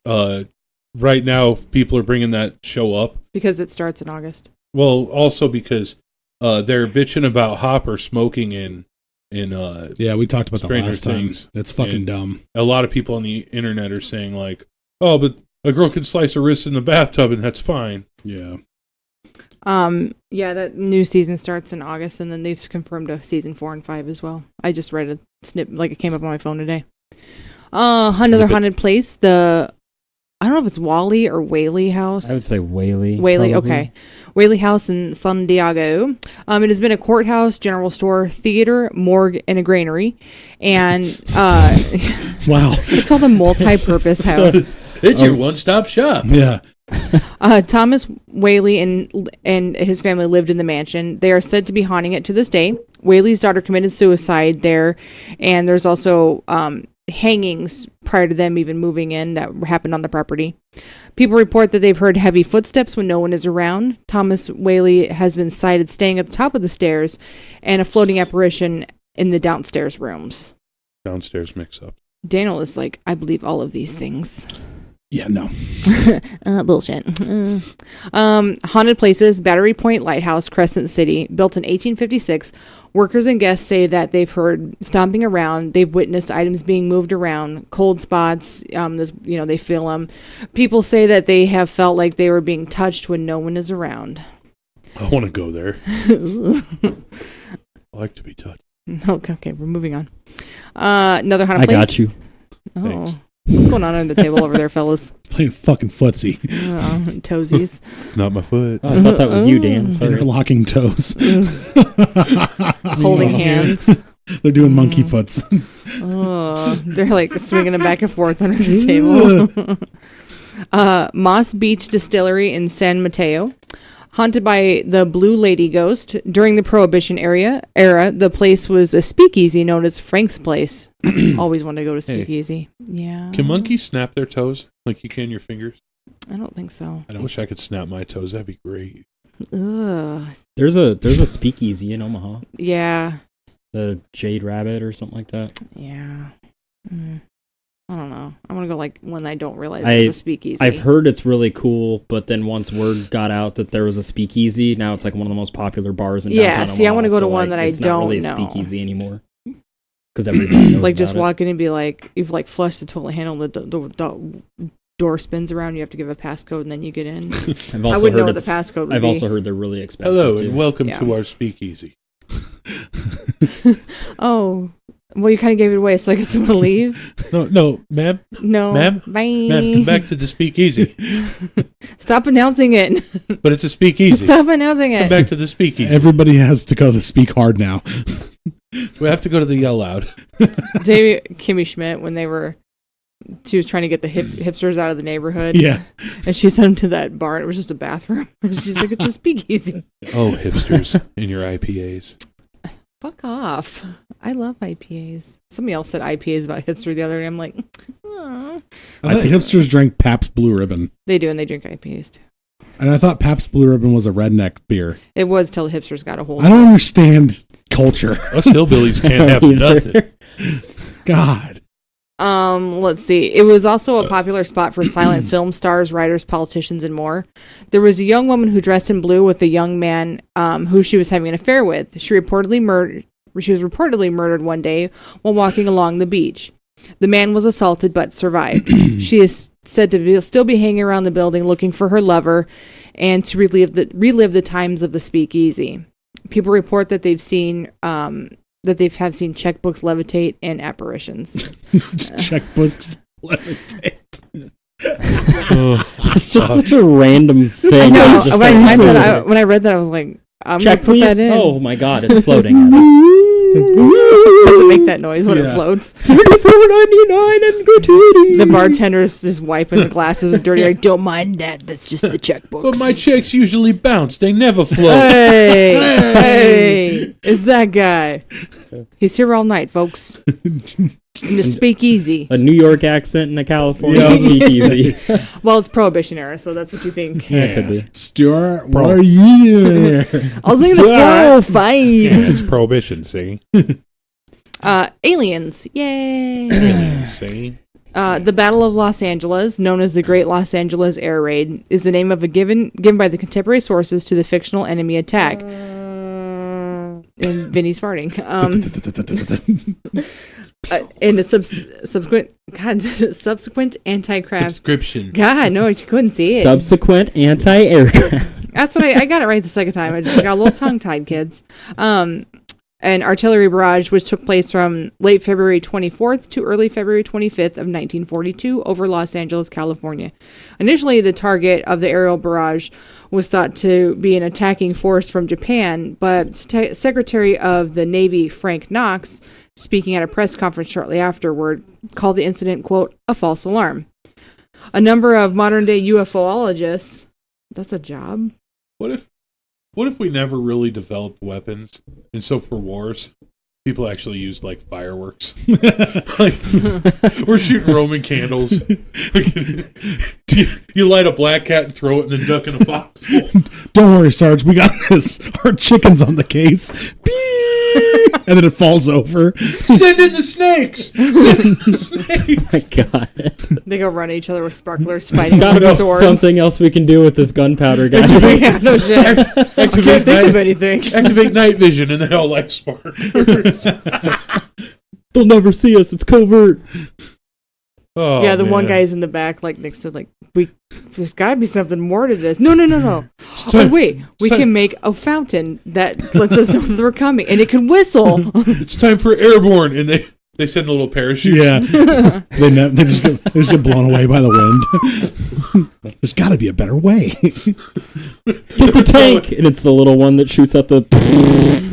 right now. People are bringing that show up. Because it starts in August. Well, also because they're bitching about Hopper smoking in Yeah, we talked about that Stranger last time. Things. It's fucking And dumb. a lot of people on the internet are saying like, oh, but a girl could slice her wrist in the bathtub and that's fine. Yeah. Yeah, that new season starts in August, and then they've confirmed a season 4 and 5 as well. I just read a snip, like it came up on my phone today. Another haunted place, I don't know if it's Wally or Whaley House. I would say Whaley. Whaley, probably. okay. Whaley House in San Diego. It has been a courthouse, general store, theater, morgue, and a granary. And Wow. it's called a multi-purpose house. It's your one-stop shop. Yeah. Thomas Whaley and his family lived in the mansion. They are said to be haunting it to this day. Whaley's daughter committed suicide there, and there's also hangings prior to them even moving in that happened on the property. People report that they've heard heavy footsteps when no one is around. Thomas Whaley has been sighted staying at the top of the stairs, and a floating apparition in the downstairs rooms. Downstairs mix-up. Daniel is like, I believe all of these things. Yeah, no. Bullshit. Haunted places, Battery Point Lighthouse, Crescent City, built in 1856. Workers and guests say that they've heard stomping around. They've witnessed items being moved around, cold spots. They feel them. People say that they have felt like they were being touched when no one is around. I want to go there. I like to be touched. Okay, we're moving on. Another haunted I place. got you. Oh, Thanks. what's going on under the table over there, fellas? Playing fucking footsie. Toesies. Not my foot. Oh, I thought that was you, Dan. Sorry. Interlocking toes. Holding hands. They're doing monkey foots. Oh, they're like swinging them back and forth under the table. Moss Beach Distillery in San Mateo. Haunted by the Blue Lady Ghost. During the Prohibition era, the place was a speakeasy known as Frank's Place. Always wanted to go to speakeasy. Yeah. Can monkeys snap their toes like you can your fingers? I don't think so. I wish I could snap my toes. That'd be great. Ugh. There's a speakeasy in Omaha. Yeah. The Jade Rabbit or something like that. Yeah. I don't know. I'm going to go like when I don't realize it's a speakeasy. I've heard it's really cool, but then once word got out that there was a speakeasy, now it's like one of the most popular bars in downtown Omaha. See, I want to go to one that I don't know. It's not really a speakeasy anymore. Because everybody knows like just about walk in and be like, you've like flushed the toilet handle, the door spins around, you have to give a passcode and then you get in. I wouldn't know what the passcode would be. I've also heard they're really expensive. Hello, too. and welcome to our speakeasy. Oh, well, you kind of gave it away, so I guess I'm going to leave. No, ma'am. No. Ma'am? Bye. Ma'am, come back to the speakeasy. Stop announcing it. But it's a speakeasy. Stop announcing it. Come back to the speakeasy. Everybody has to go to Speak Hard now. We have to go to the Yell Loud. Kimmy Schmidt, when she was trying to get the hipsters out of the neighborhood. Yeah. And she sent them to that bar. It was just a bathroom. She's like, it's a speakeasy. Oh, hipsters and your IPAs. Fuck off. I love IPAs. Somebody else said IPAs about hipster the other day. I'm like, oh. I thought hipsters drank Pabst Blue Ribbon. They do, and they drink IPAs too. And I thought Pabst Blue Ribbon was a redneck beer. It was till the hipsters got a hold of I it. don't understand culture. Us hillbillies can't have nothing. God. Let's see. It was also a popular spot for silent film stars, writers, politicians, and more. There was a young woman who dressed in blue with a young man who she was having an affair with. She was reportedly murdered one day while walking along the beach. The man was assaulted but survived. She is said to still be hanging around the building looking for her lover and to relive the times of the speakeasy. People report that they've seen seen checkbooks levitate and apparitions. Checkbooks levitate. It's just such a random thing. I know. Just When I read that, I was like, I'm going to put that in. Oh my god, it's floating at us. Does it make that noise when it floats? $34.99 and gratuity. The bartender's just wiping the glasses with dirty. I don't mind that. That's just the checkbooks. But my checks usually bounce. They never float. Hey, it's that guy. He's here all night, folks. In the speakeasy. A New York accent and a California speakeasy. Well, it's Prohibition era, so that's what you think. Yeah, it could be. Stuart, what are you doing here? I was thinking the 405. Yeah, it's Prohibition, see? Aliens. Yay. See? The Battle of Los Angeles, known as the Great Los Angeles Air Raid, is the name of a given by the contemporary sources to the fictional enemy attack. And Vinny's farting. And the subsequent anti-craft. Subscription. God, no, you couldn't see it. Subsequent anti-aircraft. That's what I got it right the second time. I just got a little tongue-tied, kids. An artillery barrage, which took place from late February 24th to early February 25th of 1942 over Los Angeles, California. Initially, the target of the aerial barrage was thought to be an attacking force from Japan, but Secretary of the Navy Frank Knox, speaking at a press conference shortly afterward, called the incident, quote, a false alarm. A number of modern-day UFOologists, that's a job. What if we never really developed weapons, and so for wars, people actually used like fireworks? Like, we're shooting Roman candles. You light a black cat and throw it, and then duck in a foxhole. Don't worry, Sarge. We got this. Our chicken's on the case. Beep. And then it falls over. Send in the snakes. Send in the snakes. Oh my god. They go run at each other with sparklers fighting Gotta with be swords. something else we can do with this gunpowder, guys. Yeah, no shit. I can't think of anything. Activate night vision, and they all like sparklers. They'll never see us. It's covert. Oh, yeah, the one man. guy's in the back, like next to there's gotta be something more to this. No. Oh time. wait, we time. can make a fountain that lets us know that we're coming, and it can whistle. It's time for airborne, and they send a little parachute. Yeah. they just get blown away by the wind. There's got to be a better way. Get the tank! And it's the little one that shoots up the...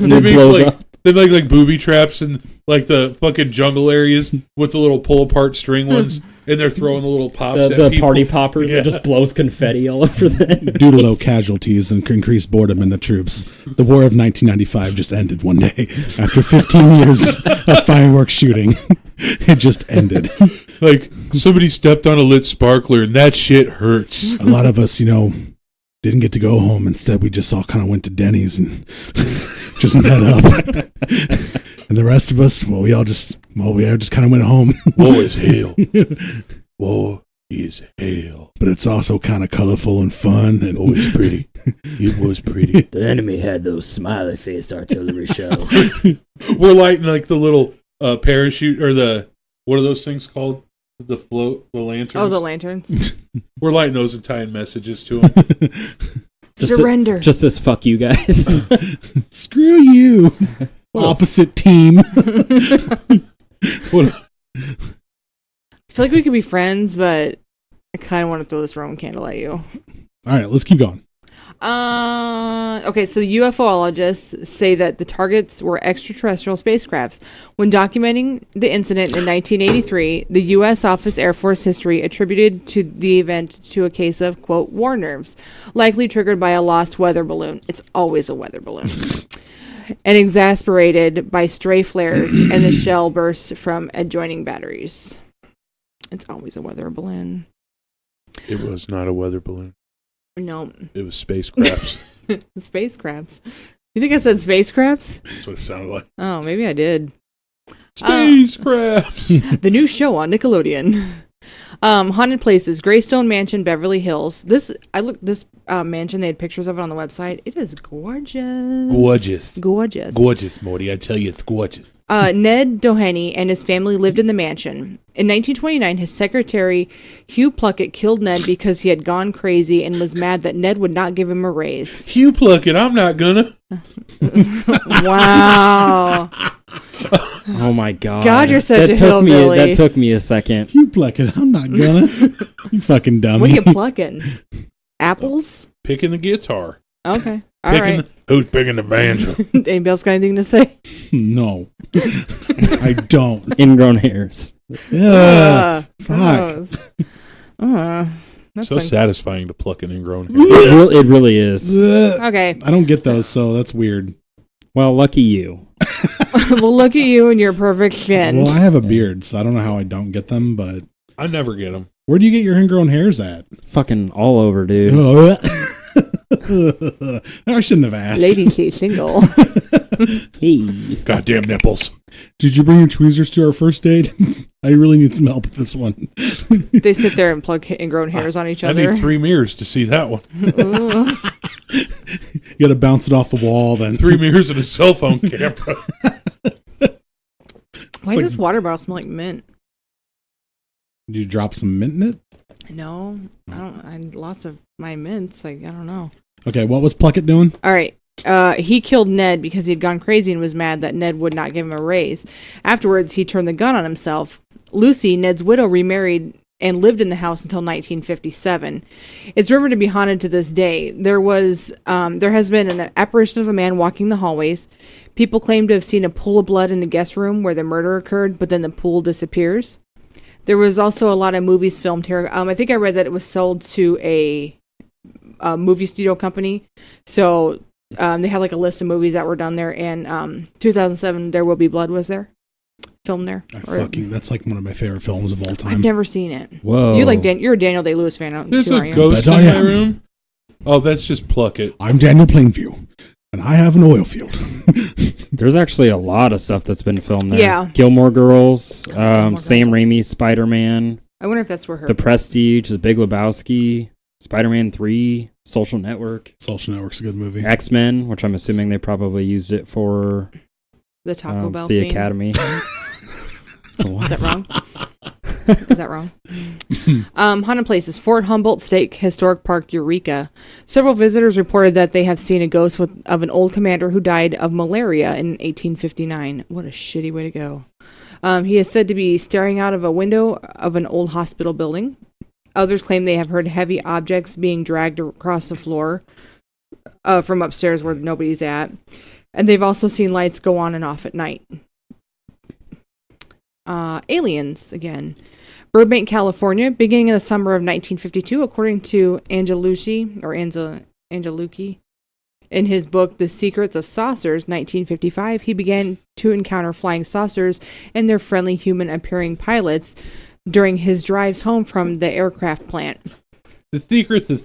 and it blows up. They make like booby traps in like the fucking jungle areas with the little pull apart string ones. And they're throwing the little pops at the people. party poppers. Yeah. It just blows confetti all over them. Due to low casualties and increased boredom in the troops, the War of 1995 just ended one day. After 15 years of fireworks shooting, it just ended. Like, somebody stepped on a lit sparkler, and that shit hurts. A lot of us, didn't get to go home. Instead, we just all kind of went to Denny's and just met up. And the rest of us, we just kind of went home. War is hell. War is hell. But it's also kind of colorful and fun. And Oh, it's pretty. It was pretty. The enemy had those smiley-faced artillery shells. We're lighting like the little parachute or what are those things called? The lanterns. Oh, the lanterns. We're lighting those and tying messages to them. Surrender. Just as fuck you guys. Screw you. Opposite team. What I feel like we could be friends, but I kind of want to throw this Roman candle at you. All right, let's keep going. Okay, so UFOologists say that the targets were extraterrestrial spacecrafts. When documenting the incident in 1983, the U.S. Office Air Force History attributed to the event to a case of, quote, war nerves, likely triggered by a lost weather balloon. It's always a weather balloon. And exasperated by stray flares and the shell bursts from adjoining batteries. It's always a weather balloon. It was not a weather balloon. No. It was space crabs. Space crabs. You think I said space crabs? That's what it sounded like. Oh, maybe I did. Space crabs. The new show on Nickelodeon. Haunted places, Greystone Mansion, Beverly Hills. This mansion, they had pictures of it on the website. It is gorgeous. Gorgeous, Morty. I tell you, it's gorgeous. Ned Doheny and his family lived in the mansion. In 1929, his secretary, Hugh Pluckett, killed Ned because he had gone crazy and was mad that Ned would not give him a raise. Hugh Pluckett, I'm not gonna. Wow. Oh my god. God, you're such a took hillbilly. That took me a second. You plucking. I'm not gonna. You fucking dummy. What are you plucking? Apples? Picking the guitar. Okay. All right. Who's picking the banjo? Anybody else got anything to say? No. I don't. Ingrown hairs. Yeah. Fuck. Gross. That's So like, satisfying to pluck an ingrown hair. It really is. okay. I don't get those, so that's weird. Well, lucky you. Well, look at you and your perfect skin. Well, I have a beard, so I don't know how I don't get them, but I never get them. where do you get your ingrown hairs at? Fucking all over, dude. I shouldn't have asked. Lady, stay single. Hey. Goddamn nipples. Did you bring your tweezers to our first date? I really need some help with this one. They sit there and plug ingrown hairs on each I other. need 3 mirrors to see that one. Ooh. You got to bounce it off the wall, then 3 mirrors and a cell phone camera. Why does this water bottle smell like mint? Did you drop some mint in it? No, I don't. I lots of my mints. Like I don't know. Okay, what was Pluckett doing? All right. He killed Ned because he had gone crazy and was mad that Ned would not give him a raise. Afterwards, he turned the gun on himself. Lucy, Ned's widow, remarried and lived in the house until 1957. It's rumored to be haunted to this day. There has been an apparition of a man walking the hallways. People claim to have seen a pool of blood in the guest room where the murder occurred, but then the pool disappears. There was also a lot of movies filmed here. I think I read that it was sold to a movie studio company. So they had like a list of movies that were done there. And 2007, There Will Be Blood was there. Filmed there. That's like one of my favorite films of all time. I've never seen it. Whoa. You're a Daniel Day-Lewis fan, There's too, a aren't you? ghost But I in my am. room. Oh, that's just Pluckett. I'm Daniel Plainview, and I have an oil field. There's actually a lot of stuff that's been filmed there. Yeah. Gilmore Girls, Gilmore Sam Girls. Raimi's Spider-Man, I wonder if that's where her... The Prestige, The Big Lebowski, Spider-Man 3, Social Network, Social Network's a good movie. X-Men, which I'm assuming they probably used it for the Taco Bell the scene. Academy. Is that wrong? Is that wrong? Haunted places. Fort Humboldt State Historic Park, Eureka. Several visitors reported that they have seen a ghost of an old commander who died of malaria in 1859. What a shitty way to go. He is said to be staring out of a window of an old hospital building. Others claim they have heard heavy objects being dragged across the floor from upstairs where nobody's at. And they've also seen lights go on and off at night. Aliens, again. Burbank, California, beginning in the summer of 1952, according to Angelucci. In his book, The Secrets of Saucers, 1955, he began to encounter flying saucers and their friendly human-appearing pilots during his drives home from the aircraft plant. The secrets of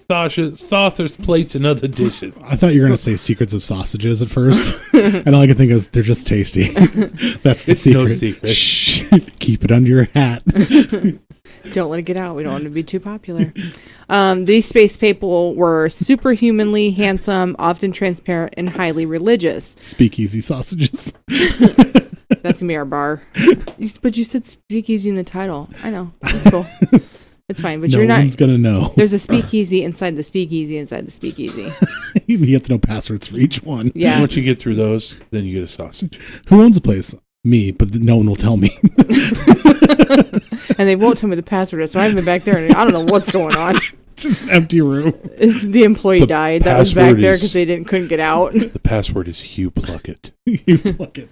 saucers, plates, and other dishes. I thought you were going to say secrets of sausages at first. And all I could think is they're just tasty. That's the It's secret. no secret. Shh. Keep it under your hat. Don't let it get out. We don't want to be too popular. These space people were superhumanly handsome, often transparent, and highly religious. Speakeasy sausages. That's me, our bar. But you said speakeasy in the title. I know. That's cool. It's fine, but No you're not. one's going to know. There's a speakeasy inside the speakeasy inside the speakeasy. You have to know passwords for each one. Yeah. Once you get through those, then you get a sausage. Who owns the place? Me, but no one will tell me. And they won't tell me the password is, so I haven't been back there, and I don't know what's going on. Just an empty room. The employee The died. That was back password there is- because they couldn't get out. The password is Hugh Pluckett. You pluck it.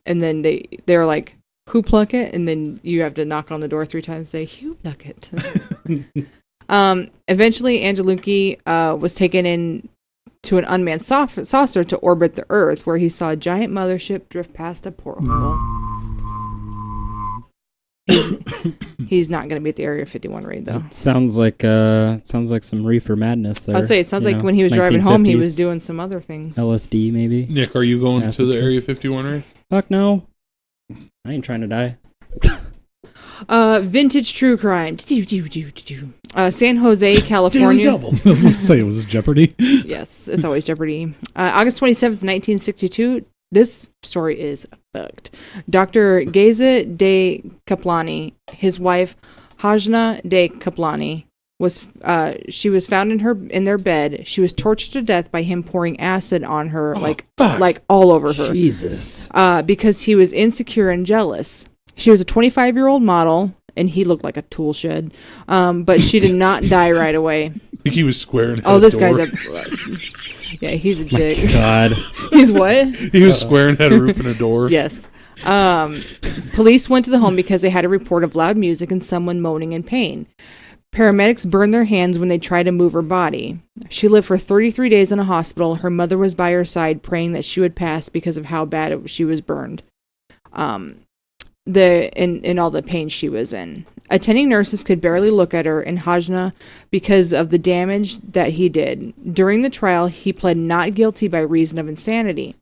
And then they're like, "Who pluck it?" And then you have to knock on the door 3 times and say, "Who pluck it?" Eventually, Angelucci was taken in to an unmanned saucer to orbit the Earth, where he saw a giant mothership drift past a porthole. He's not going to be at the Area 51 raid, though. It sounds like some reefer madness there. I'll say it sounds you like know, when he was driving home, he was 1950s doing some other things. LSD maybe. Nick, are you going Acid to the trip. Area 51 raid? Fuck no. I ain't trying to die. Vintage true crime. San Jose, California. Daily double. I was going to say, was this Jeopardy? Yes, it's always Jeopardy. August 27th, 1962. This story is fucked. Dr. Geza de Kaplani, his wife, Hajna de Kaplani, was found in their bed. She was tortured to death by him pouring acid on her, like all over her. Jesus. Because he was insecure and jealous. She was a 25-year-old model, and he looked like a tool shed. But she did not die right away. I think he was squaring at Oh, a this door. guy's yeah, he's a dick. God. He's what? He was squaring at a roof and a door. Yes. Police went to the home because they had a report of loud music and someone moaning in pain. Paramedics burned their hands when they tried to move her body. She lived for 33 days in a hospital. Her mother was by her side praying that she would pass because of how bad she was burned. In all the pain she was in. Attending nurses could barely look at her and Hajna because of the damage that he did. During the trial, he pled not guilty by reason of insanity.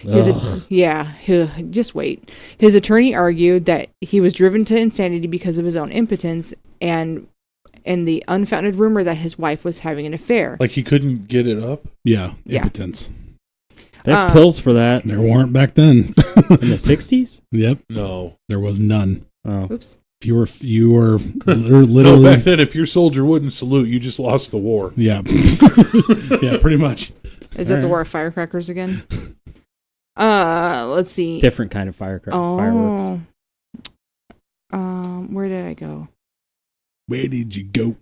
Just wait. His attorney argued that he was driven to insanity because of his own impotence and the unfounded rumor that his wife was having an affair. Like he couldn't get it up? Yeah, Yeah. impotence. They have pills for that. There weren't back then. In the 60s? Yep, No. there was none. Oh. Oops. If you were No, literally, back then, if your soldier wouldn't salute, you just lost the war. yeah, yeah, pretty much. Is that the Alright. war of firecrackers again? Let's see. Different kind of fireworks. Where did I go? Where did you go?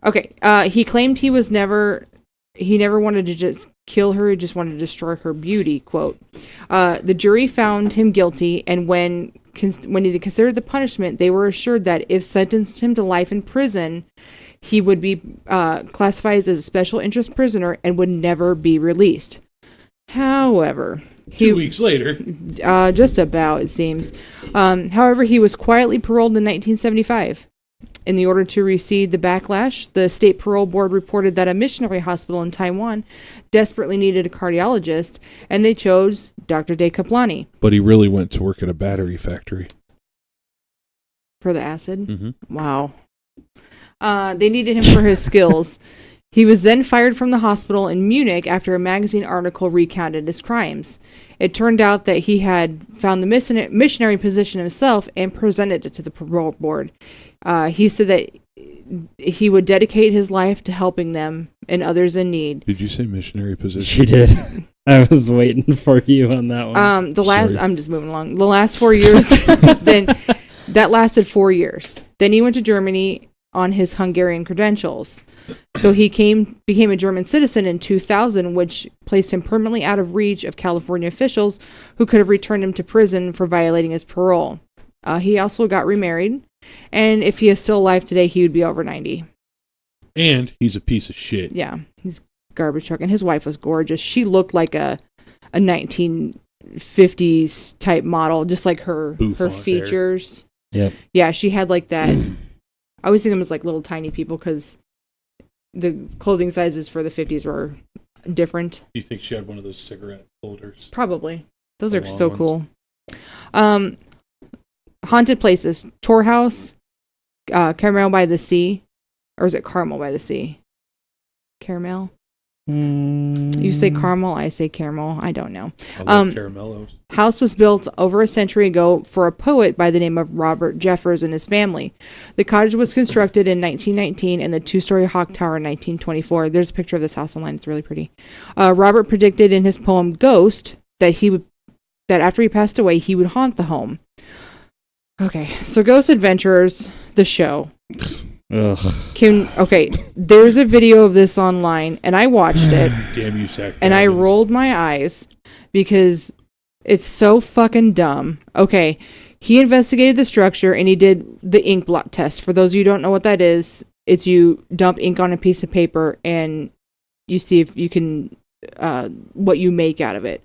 Okay. He claimed he never wanted to just kill her. He just wanted to destroy her beauty. Quote. The jury found him guilty, and when he considered the punishment, they were assured that if sentenced him to life in prison, he would be classified as a special interest prisoner and would never be released. However, 2 weeks later. just about, it seems. However, he was quietly paroled in 1975. In the order to recede the backlash, the state parole board reported that a missionary hospital in Taiwan desperately needed a cardiologist, and they chose Dr. De Kaplani But he really went to work at a battery factory. for the acid. Mm-hmm. Wow. They needed him for his skills. He was then fired from the hospital in Munich after a magazine article recounted his crimes. It turned out that he had found the missionary position himself and presented it to the parole board. He said that he would dedicate his life to helping them and others in need. Did you say missionary position? She did. I was waiting for you on that one. Sorry. I'm just moving along. The last 4 years, then that lasted 4 years. Then he went to Germany on his Hungarian credentials. So he became a German citizen in 2000, which placed him permanently out of reach of California officials who could have returned him to prison for violating his parole. He also got remarried, and if he is still alive today, he would be over 90. And he's a piece of shit. Yeah, he's a garbage truck, and his wife was gorgeous. She looked like a 1950s type model, just like her features. Yep. Yeah, she had like that. I always see them as like little tiny people because the clothing sizes for the 50s were different. Do you think she had one of those cigarette holders? Probably. Those are so ones. cool. Haunted places. Tor House, Caramel by the Sea. Or is it Carmel by the Sea? Caramel? You say caramel, I say caramel. I don't know. I love caramellos. House was built over a century ago for a poet by the name of Robert Jeffers and his family. The cottage was constructed in 1919 and the two-story Hawk Tower in 1924. There's a picture of this house online. It's really pretty. Robert predicted in his poem Ghost that after he passed away, he would haunt the home. Okay, so Ghost Adventurers, the show. Ugh. There's a video of this online, and I watched it. Damn you, Zach. And I rolled my eyes because it's so fucking dumb. Okay, he investigated the structure, and he did the ink blot test. For those of you who don't know what that is, it's you dump ink on a piece of paper, and you see if you can, what you make out of it.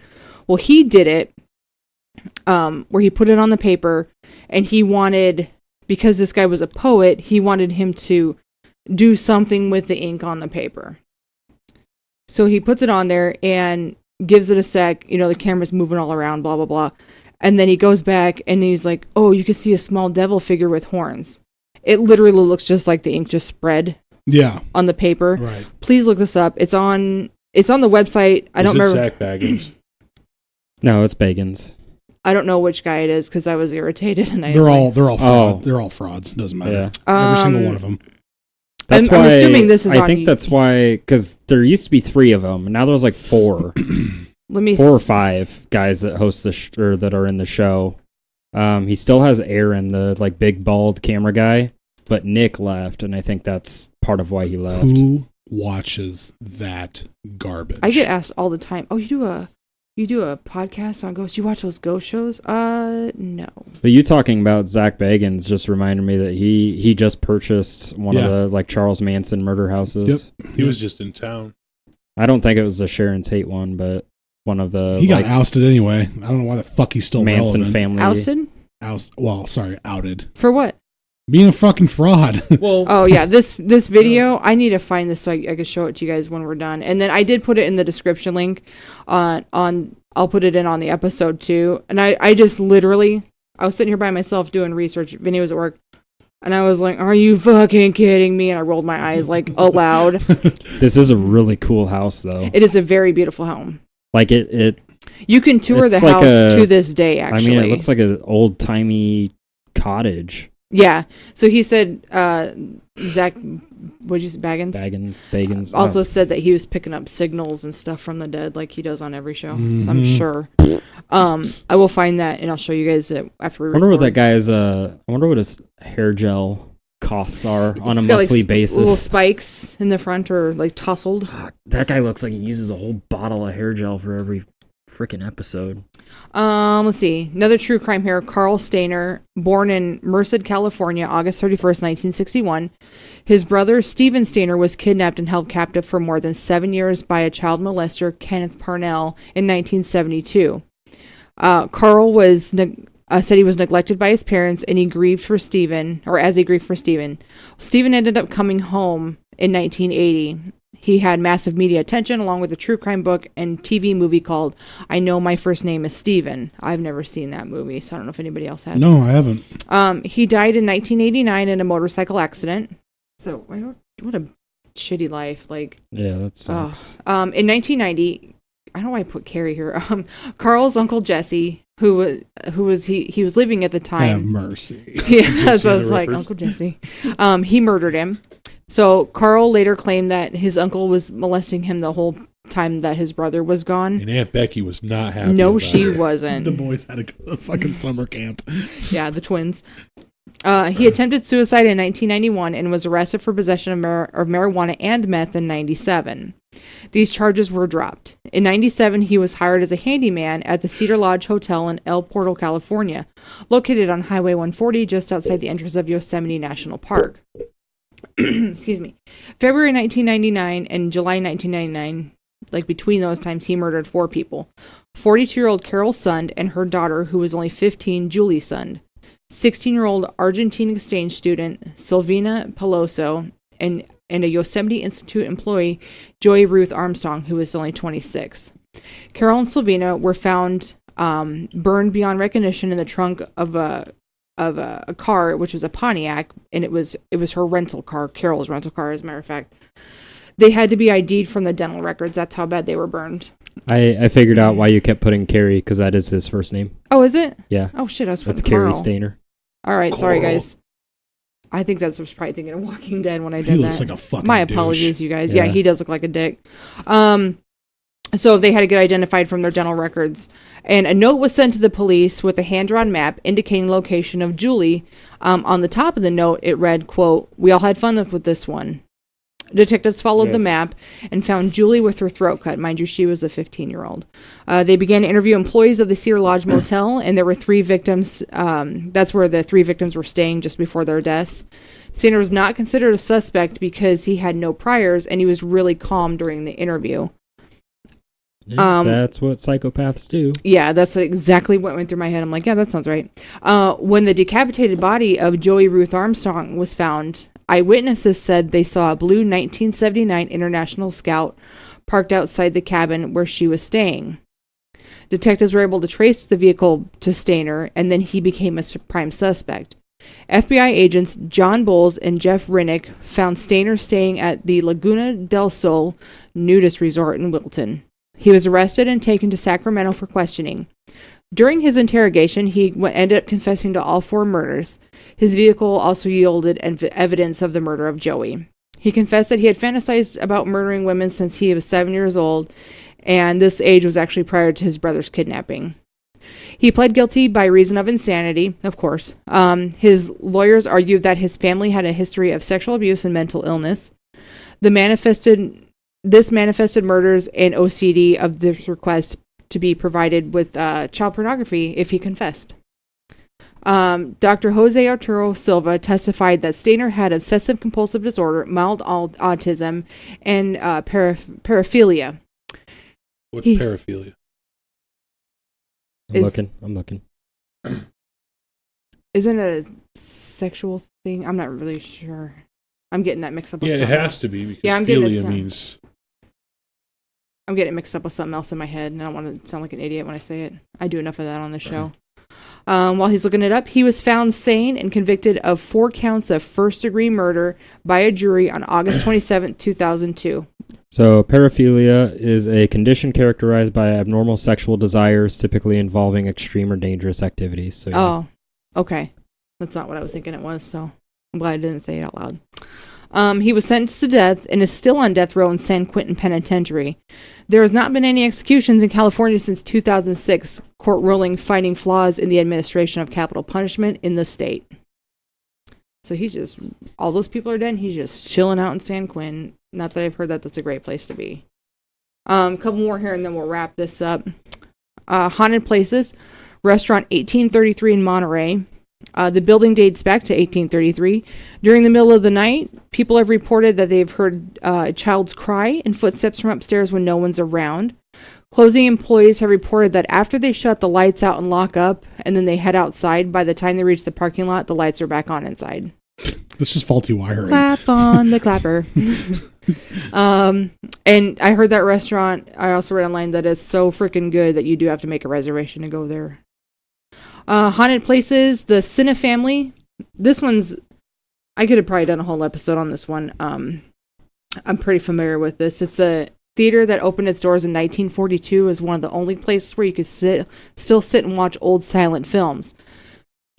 Well, he did it, where he put it on the paper, and he wanted... Because this guy was a poet, he wanted him to do something with the ink on the paper. So he puts it on there and gives it a sec. You know, the camera's moving all around, blah, blah, blah. And then he goes back and he's like, oh, you can see a small devil figure with horns. It literally looks just like the ink just spread on the paper. Right. Please look this up. It's on the website. I don't remember. Zach Baggins? No, it's Bacon's. I don't know which guy it is because I was irritated and they're all frauds. Doesn't matter. Yeah. Every single one of them. That's why I'm assuming this is I on think that's why, because there used to be 3 of them, and now there's like 4. 4 or 5 guys that host or that are in the show. He still has Aaron, the like big bald camera guy, but Nick left, and I think that's part of why he left. Who watches that garbage? I get asked all the time. Oh, you do a podcast on ghosts? You watch those ghost shows? No. But you talking about Zach Bagans just reminded me that he just purchased one of the like Charles Manson murder houses. Yep. He was just in town. I don't think it was the Sharon Tate one, but one of the he got ousted anyway. I don't know why the fuck he's still Manson relevant. family Ousted? Outed. For what? Being a fucking fraud. Well, oh yeah, this video, I need to find this so I can show it to you guys when we're done. And then I did put it in the description link on I'll put it in on the episode too. And I just literally, I was sitting here by myself doing research. Vinny was at work. And I was like, are you fucking kidding me? And I rolled my eyes like aloud. This is a really cool house though. It is a very beautiful home. Like it you can tour the house to this day, actually. I mean, it looks like an old-timey cottage. Yeah. So he said, Zach, what'd you say, Bagans. Also said that he was picking up signals and stuff from the dead like he does on every show. Mm-hmm. So I'm sure. I will find that and I'll show you guys it after we I wonder what that guy's, I wonder what his hair gel costs are on a monthly basis. Little spikes in the front or like tousled. That guy looks like he uses a whole bottle of hair gel for every freaking episode. Let's see. Another true crime here. Carl Stainer, born in Merced, California, August 31st, 1961. His brother, Stephen Stainer, was kidnapped and held captive for more than 7 years by a child molester, Kenneth Parnell, in 1972. Carl was said he was neglected by his parents, and he grieved for Stephen, or as he grieved for Stephen. Stephen ended up coming home in 1980. He had massive media attention, along with a true crime book and TV movie called I Know My First Name is Steven. I've never seen that movie, so I don't know if anybody else has. No, I haven't. He died in 1989 in a motorcycle accident. So, what a shitty life. Like, yeah, that sucks. In 1990, I don't know why I put Carrie here. Carl's uncle Jesse, who was living at the time. Have mercy. Yeah, so I was like, Uncle Jesse. He murdered him. So Carl later claimed that his uncle was molesting him the whole time that his brother was gone. And Aunt Becky was not happy. No, she wasn't. The boys had a fucking summer camp. Yeah, the twins. He attempted suicide in 1991 and was arrested for possession of marijuana and meth in 97. These charges were dropped. In 97, he was hired as a handyman at the Cedar Lodge Hotel in El Portal, California, located on Highway 140 just outside the entrance of Yosemite National Park. Excuse me. February 1999 and July 1999, like between those times, he murdered 4 people. 42-year-old Carol Sund and her daughter, who was only 15, Julie Sund. 16-year-old Argentine exchange student Silvina Peloso, and a Yosemite Institute employee, Joy Ruth Armstrong, who was only 26. Carol and Silvina were found burned beyond recognition in the trunk of a car, which was a Pontiac, and it was her rental car, Carol's rental car, as a matter of fact. They had to be ID'd from the dental records. That's how bad they were burned. I figured out why you kept putting Carrie, because that is his first name. Oh, is it? Yeah. Oh, shit, I was putting That's Carrie Carl. Stainer. All right, sorry, guys. I think I was probably thinking of Walking Dead when I did that. He looks like a fucking My douche. apologies, you guys. Yeah, Yeah. he does look like a dick. So they had to get identified from their dental records. And a note was sent to the police with a hand-drawn map indicating location of Julie. On the top of the note, it read, quote, "We all had fun with this one." Detectives followed the map and found Julie with her throat cut. Mind you, she was a 15-year-old. They began to interview employees of the Cedar Lodge Motel, and there were 3 victims. That's where the 3 victims were staying just before their deaths. Stainer was not considered a suspect because he had no priors, and he was really calm during the interview. That's what psychopaths do. Yeah, that's exactly what went through my head. I'm like, yeah, that sounds right. When the decapitated body of Joey Ruth Armstrong was found, eyewitnesses said they saw a blue 1979 International Scout parked outside the cabin where she was staying. Detectives were able to trace the vehicle to Stainer, and then he became a prime suspect. FBI agents John Bowles and Jeff Rinnick found Stainer staying at the Laguna del Sol nudist resort in Wilton. He was arrested and taken to Sacramento for questioning. During his interrogation, he ended up confessing to all 4 murders. His vehicle also yielded evidence of the murder of Joey. He confessed that he had fantasized about murdering women since he was 7 years old, and this age was actually prior to his brother's kidnapping. He pled guilty by reason of insanity, of course. His lawyers argued that his family had a history of sexual abuse and mental illness. This manifested murders and OCD of this request to be provided with child pornography if he confessed. Dr. Jose Arturo Silva testified that Stainer had obsessive compulsive disorder, mild autism, and paraphilia. What's paraphilia? I'm looking. Isn't it a sexual thing? I'm not really sure. I'm getting that mixed up with Yeah, it something has to be because Yeah, I'm getting it philia means. I'm getting it mixed up with something else in my head, and I don't want to sound like an idiot when I say it. I do enough of that on the show. While he's looking it up, he was found sane and convicted of 4 counts of first-degree murder by a jury on August 27, 2002. So paraphilia is a condition characterized by abnormal sexual desires, typically involving extreme or dangerous activities. So, yeah. Oh, okay. That's not what I was thinking it was, so I'm glad I didn't say it out loud. He was sentenced to death and is still on death row in San Quentin Penitentiary. There has not been any executions in California since 2006, court ruling finding flaws in the administration of capital punishment in the state. So he's just, all those people are dead, and he's just chilling out in San Quentin. Not that I've heard that that's a great place to be. A couple more here, and then we'll wrap this up. Haunted places. Restaurant 1833 in Monterey. The building dates back to 1833. During the middle of the night, people have reported that they've heard a child's cry and footsteps from upstairs when no one's around. Closing employees have reported that after they shut the lights out and lock up, and then they head outside, by the time they reach the parking lot, the lights are back on inside. This is faulty wiring. Clap on the clapper. And I heard that restaurant, I also read online that it's so freaking good that you do have to make a reservation to go there. Haunted places, the Cine family. This one's, I could have probably done a whole episode on this one. I'm pretty familiar with this. It's a theater that opened its doors in 1942 as one of the only places where you could still sit and watch old silent films.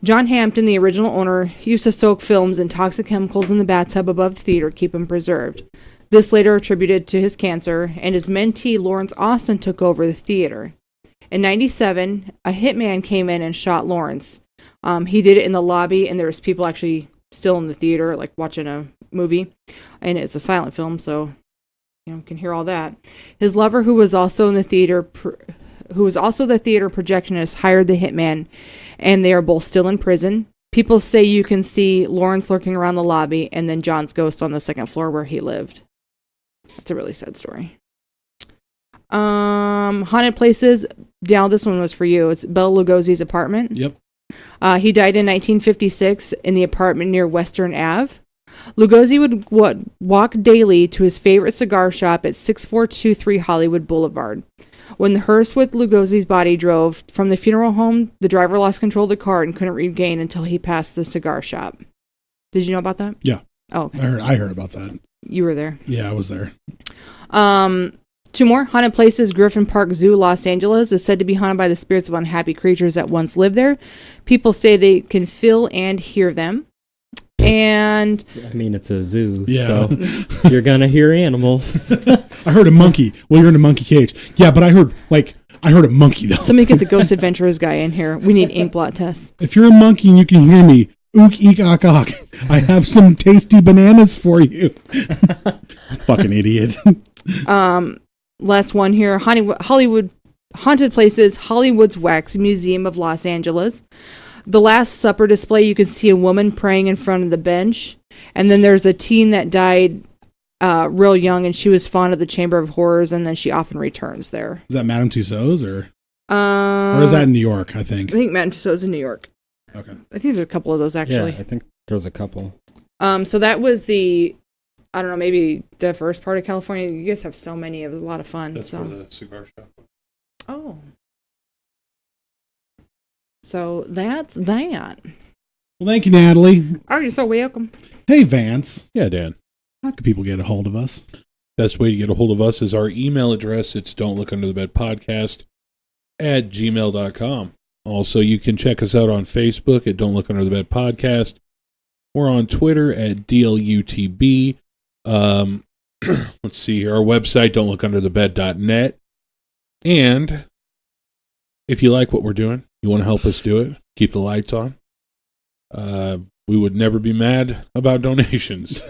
John Hampton, the original owner, used to soak films and toxic chemicals in the bathtub above the theater to keep them preserved. This later attributed to his cancer, and his mentee Lawrence Austin took over the theater. In 1997, a hitman came in and shot Lawrence. He did it in the lobby, and there was people actually still in the theater, like watching a movie. And it's a silent film, so can hear all that. His lover, who was also in the theater, who was also the theater projectionist, hired the hitman, and they are both still in prison. People say you can see Lawrence lurking around the lobby, and then John's ghost on the second floor where he lived. That's a really sad story. Haunted places. Now this one was for you. It's Bela Lugosi's apartment. Yep. He died in 1956 in the apartment near Western Ave. Lugosi would walk daily to his favorite cigar shop at 6423 Hollywood Boulevard. When the hearse with Lugosi's body drove from the funeral home, the driver lost control of the car and couldn't regain until he passed the cigar shop. Did you know about that? Yeah. Oh, okay. I heard about that. You were there. Yeah, I was there. 2 more haunted places. Griffin Park Zoo, Los Angeles, is said to be haunted by the spirits of unhappy creatures that once lived there. People say they can feel and hear them. And I mean, it's a zoo, Yeah. so you're gonna hear animals. I heard a monkey. Well, you're in a monkey cage. Yeah, but I heard a monkey though. somebody get the Ghost Adventurers guy in here. We need ink blot tests. If you're a monkey and you can hear me, ook eek ak ak. I have some tasty bananas for you. Fucking idiot. Last one here. Hollywood haunted places. Hollywood's Wax Museum of Los Angeles. The Last Supper display, you can see a woman praying in front of the bench. And then there's a teen that died real young, and she was fond of the Chamber of Horrors, and then she often returns there. Is that Madame Tussauds or is that in New York, I think? I think Madame Tussauds in New York. Okay. I think there's a couple of those, actually. Yeah, I think there's a couple. So that was I don't know, maybe the first part of California. You guys have so many. It was a lot of fun. That's where the cigar shop was. Oh. So that's that. Well, thank you, Natalie. Oh, you're so welcome. Hey, Vance. Yeah, Dan. How can people get a hold of us? Best way to get a hold of us is our email address. It's don'tlookunderthebedpodcast@gmail.com. Also, you can check us out on Facebook at Don't Look Under the Bed Podcast. We're on Twitter at DLUTB. Let's see here. Our website, don'tlookunderthebed.net. And if you like what we're doing, you want to help us do it, keep the lights on. We would never be mad about donations.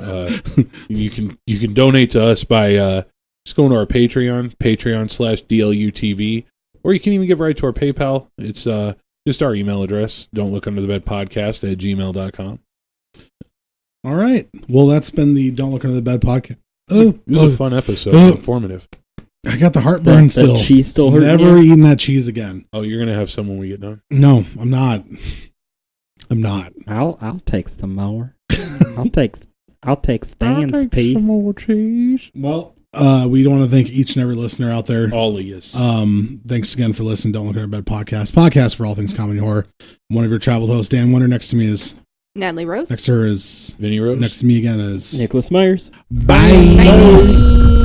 You can donate to us by just going to our Patreon/DLUTV, or you can even give right to our PayPal. It's just our email address, don'tlookunderthebedpodcast@gmail.com. All right. Well, that's been the Don't Look Under the Bed podcast. It was a fun episode, informative. I got the heartburn That still. cheese still hurting Never you? eating that cheese again. Oh, you're going to have some when we get done? No, I'm not. I'm not. I'll take some more. I'll take Stan's piece. more cheese. Well, we want to thank each and every listener out there. All of you. Thanks again for listening to Don't Look Under the Bed podcast for all things comedy horror. I'm one of your travel hosts, Dan Winter. Next to me is Natalie Rose. next to her is Vinny Rose. next to me again is Nicholas Myers. Bye. Bye.